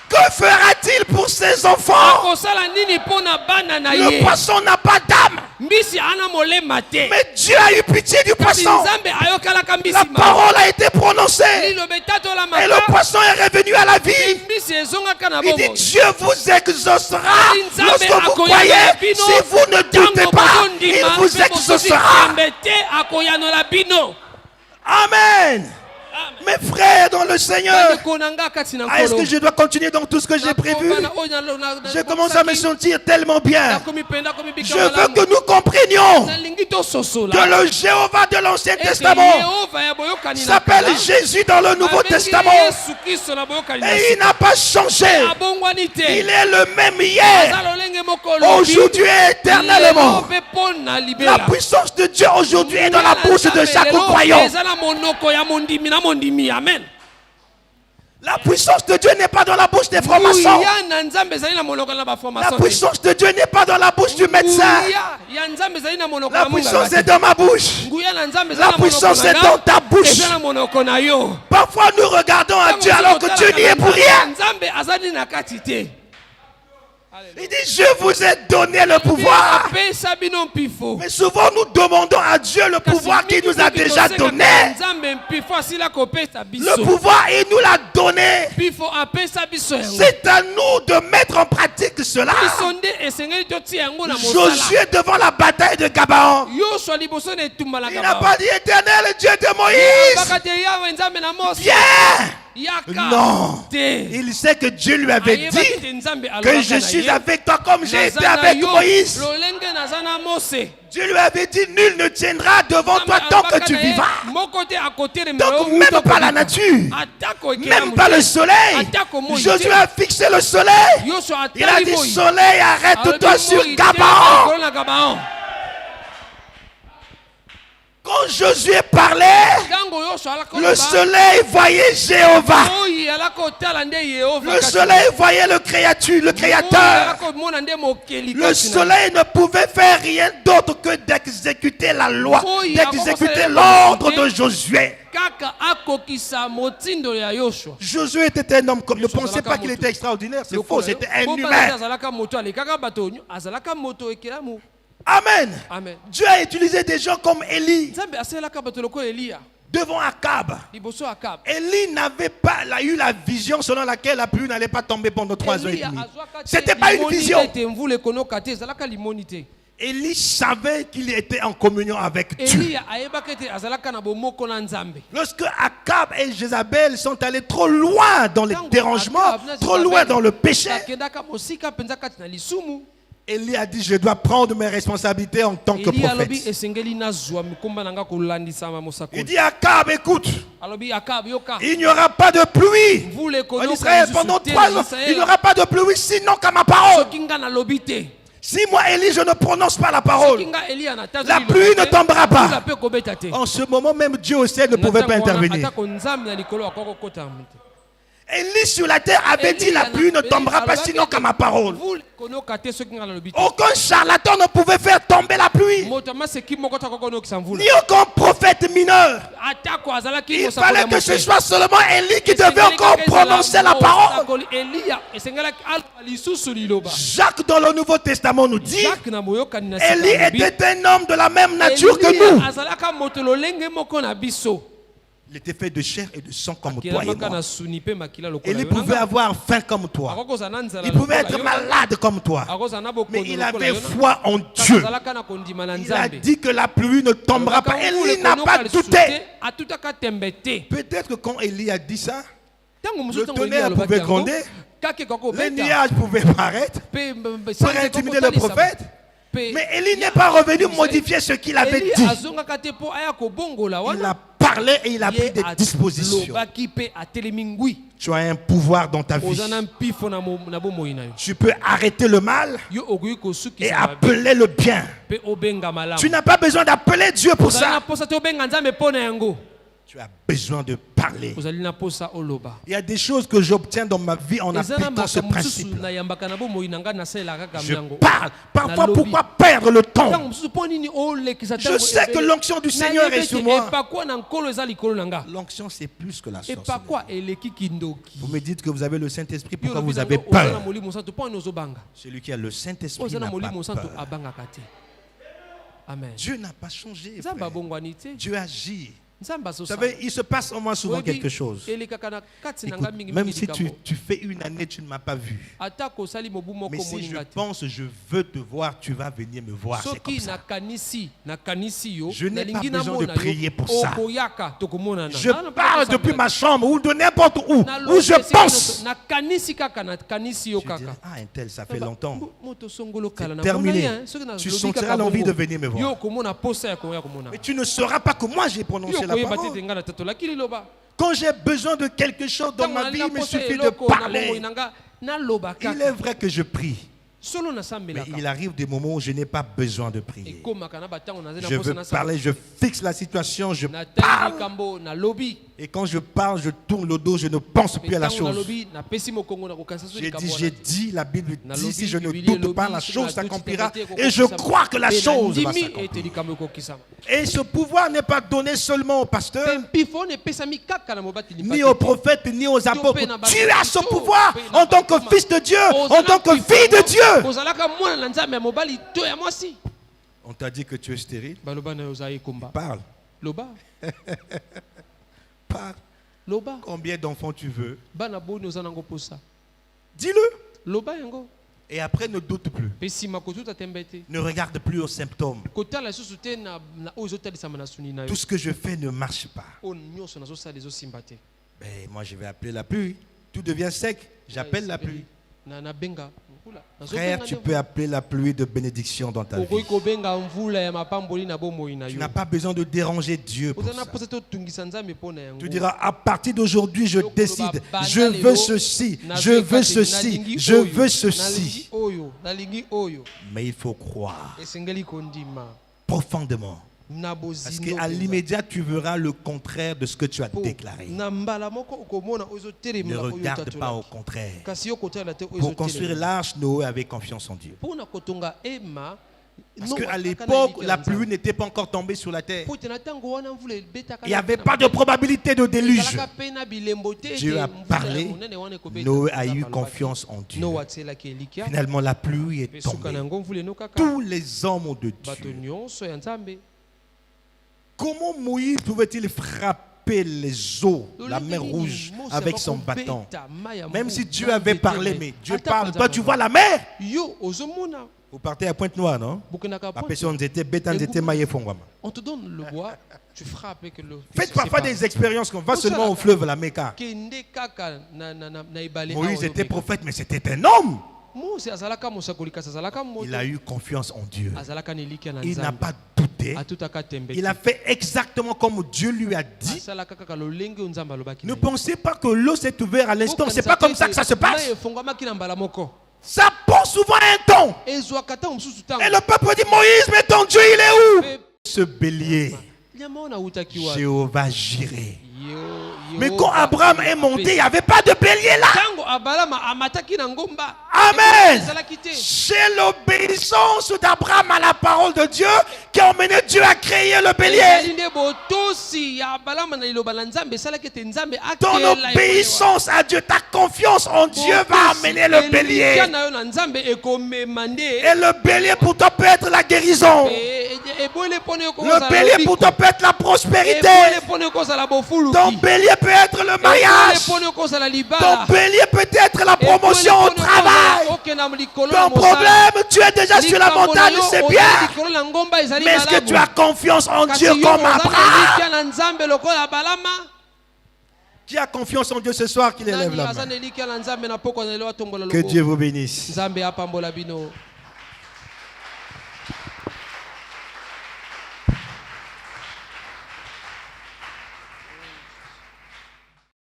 que fera-t-il pour ses enfants?
akosala nini mpo na bana na
Le
ye?
poisson n'a pas d'âme,
Mbisi ana molema te,
mais Dieu a eu pitié du
kasi
poisson.
nzambe ayokalaka mbisi
La
mawa.
parole a été prononcée
Liloba etatola
et le
maka,
poisson est revenu à la vie.
mbisi ezongaka na
Il dit
bomoi.
Dieu vous exaucera
Nzambe
lorsque vous
akoyanola
croyez.
bino,
Si vous ne doutez
ntango
pas,
bozondima,
il vous
mpe bozozi
exaucera.
nzambe te, akoyanola bino.
Amen. Mes frères dans le Seigneur,
Bandeko na nga kati na
est-ce
nkolo.
que je dois continuer dans tout ce que j'ai prévu? Je commence à me sentir tellement bien. Je veux que nous comprenions que le Jéhovah de l'Ancien Testament s'appelle Jésus dans le Nouveau Testament. Et il n'a pas changé. Il est le même hier, aujourd'hui et éternellement. La puissance de Dieu aujourd'hui est dans la bouche de chaque croyant.
Amen.
La puissance de Dieu n'est pas dans la bouche des francs-maçons. La puissance de Dieu n'est pas dans la bouche du médecin. La puissance est dans ma bouche. La puissance est dans ta bouche. Parfois nous regardons à Dieu alors que Dieu n'y est pour rien. Il dit, je vous ai donné le pouvoir. Mais souvent nous demandons à Dieu le pouvoir qu'il nous a déjà donné. Le pouvoir, il nous l'a donné. C'est à nous de mettre en pratique cela. Josué devant la bataille de Gabaon, il n'a pas dit éternel Dieu de Moïse, viens. Non, il sait que Dieu lui avait dit que je suis avec toi comme j'ai été avec Moïse. Dieu lui avait dit nul ne tiendra devant toi tant que tu vivras. Donc même pas la nature, même pas le soleil. Josué a fixé le soleil. Il a dit soleil, arrête-toi sur Gabaon. Quand Josué parlait, le soleil voyait Jéhovah. Le soleil voyait le Créateur. Le soleil ne pouvait faire rien d'autre que d'exécuter la loi, d'exécuter l'ordre de Josué. Josué était un homme comme... Ne pensez pas qu'il était extraordinaire, c'est faux, c'était un humain. Amen.
Amen.
Dieu a utilisé des gens comme Élie devant Akab. Élie n'avait pas eu la vision selon laquelle la pluie n'allait pas tomber pendant 3 ans et demi. C'était pas une vision. Élie savait qu'il était en communion avec Dieu. Lorsque Akab et Jézabel sont allés trop loin dans les dérangements, trop loin dans le péché, Élie a dit, je dois prendre mes responsabilités en tant que prophète. Il dit à Akab, écoute, il n'y aura pas de pluie en Israël pendant 3 ans. Il n'y aura pas de pluie sinon qu'à ma parole. Si moi, Élie, je ne prononce pas la parole, la pluie ne tombera pas. En ce moment même, Dieu au ciel ne pouvait pas intervenir. Élie sur la terre avait dit la pluie ne tombera pas sinon qu'à ma parole. Aucun charlatan ne pouvait faire tomber la pluie. Ni aucun prophète mineur. Il fallait que ce soit seulement Élie qui devait encore prononcer la parole. Jacques dans le Nouveau Testament nous dit, Élie était un homme de la même nature que nous. Il était fait de chair et de sang comme toi et moi. Il pouvait avoir faim comme toi. Il pouvait être malade comme toi. Mais il avait foi en Dieu. Il a dit que la pluie ne tombera pas. Élie n'a pas douté. Peut-être que quand Élie a dit ça, le tonnerre pouvait gronder, les nuages pouvaient paraître pour intimider le prophète. Mais Élie n'est pas revenu modifier ce qu'il avait dit. Il a parlé et il a pris des dispositions. Tu as un pouvoir dans ta vie. Tu peux arrêter le mal et appeler le bien. Tu n'as pas besoin d'appeler Dieu pour ça.
Tu as besoin de parler.
ozali na posa oloba.
Il y a des choses que j'obtiens dans ma vie en appliquant ce principe. Je parle. Parfois, pourquoi perdre le temps? Je sais que l'onction du Seigneur est sur moi. L'onction, c'est plus que la sorcellerie. Vous me dites que vous avez le Saint-Esprit, pourquoi vous avez peur? Celui qui a le Saint-Esprit n'a pas peur.
Amen.
Dieu n'a pas changé,
Nzamba
frère.
bongwani te.
Dieu agit.
Nzamba
Vous
zosa.
savez, il se passe au moins souvent quelque chose.
Elekaka na kati na
Écoute,
nga mingi
même
mingi
si
likambo.
tu fais une année, tu ne m'as pas vu.
Atako sali mobu moko
Mais si je
moninga te.
pense, je veux te voir, tu vas venir me voir. C'est comme
Soki
ça.
na kanisi yo.
Je n'ai
nalingi
pas besoin de
namona yo,
prier pour ça.
okoyaka tokomonana.
Je parle depuis ma chambre ou de n'importe où je pense.
Na kanisi kaka na kanisi yo
Tu diras,
kaka.
ah, un tel, ça fait longtemps.
Moto songolo kala na
terminé.
mona ye, soki na
Tu
lobi
sentiras
kaka
l'envie
bongo.
de venir me voir.
Yo komona posa ya koya komona.
Mais tu ne sauras pas que moi j'ai prononcé
Yo
la
koyeba te
parole.
tenga na tatola kili loba.
Quand j'ai besoin de quelque chose dans ma vie, il me suffit de parler. Il est vrai que je prie. Mais il arrive des moments où je n'ai pas besoin de prier. Je veux parler, je fixe la situation, je parle. Et quand je parle, je tourne le dos, je ne pense plus à la chose. J'ai dit, la Bible dit, si je ne doute pas, la chose s'accomplira. Et je crois que la chose va s'accomplir. Et ce pouvoir n'est pas donné seulement au pasteur, ni aux prophètes, ni aux apôtres. Tu as ce pouvoir en tant que fils de Dieu, en tant que fille de Dieu. On t'a dit que tu es stérile. Parle. Parle. Combien d'enfants tu veux? Dis-le. Et après, ne doute plus. Ne regarde plus aux symptômes. Tout ce que je fais ne marche pas. Ben, moi, je vais appeler la pluie. Tout devient sec. J'appelle la pluie. Frère, tu peux appeler la pluie de bénédiction dans ta vie. Tu n'as pas besoin de déranger Dieu pour ça. Tu diras, à partir d'aujourd'hui, je décide. Je veux ceci, je veux ceci, je veux ceci. Mais il faut croire profondément. Parce qu'à l'immédiat, tu verras le contraire de ce que tu as déclaré. Ne regarde pas au contraire. Pour construire l'arche, Noé avait confiance en Dieu. Parce qu'à l'époque, la pluie n'était pas encore tombée sur la terre. Il n'y avait pas de probabilité de déluge. Dieu a parlé, Noé a eu confiance en Dieu. Finalement, la pluie est tombée. Tous les hommes de Dieu. Comment Moïse pouvait-il frapper les eaux, la mer Rouge, avec son bâton? Même si Dieu avait parlé, mais Dieu parle. Toi, tu vois la mer? Vous partez à Pointe-Noire, non?
On te donne le bois, tu frappes avec le...
Faites parfois des expériences qu'on va seulement au fleuve, la Mecca. Moïse était prophète, mais c'était un homme. Il a eu confiance en Dieu. Il n'a pas douté. Il a fait exactement comme Dieu lui a dit. Ne pensez pas que l'eau s'est ouverte à l'instant. C'est pas comme ça que ça se passe. Ça prend souvent un temps. Et le peuple dit, Moïse, mais ton Dieu, il est où? Ce bélier, Jéhovah Jireh. Mais quand Abraham est monté, il n'y avait pas de bélier là. Amen. C'est l'obéissance d'Abraham à la parole de Dieu qui a emmené Dieu à créer le bélier. Ton obéissance à Dieu, ta confiance en Dieu va amener le bélier. Et le bélier pour toi peut être la guérison. Le bélier pour toi peut être la prospérité. Ton bélier peut être le mariage. Ton bélier peut être la promotion au travail. Ton problème, tu es déjà sur la montagne, c'est bien. Mais est-ce que tu as confiance en Dieu comme Abraham? Qui a confiance en Dieu ce soir, qu'il élève la main. Que Dieu vous bénisse.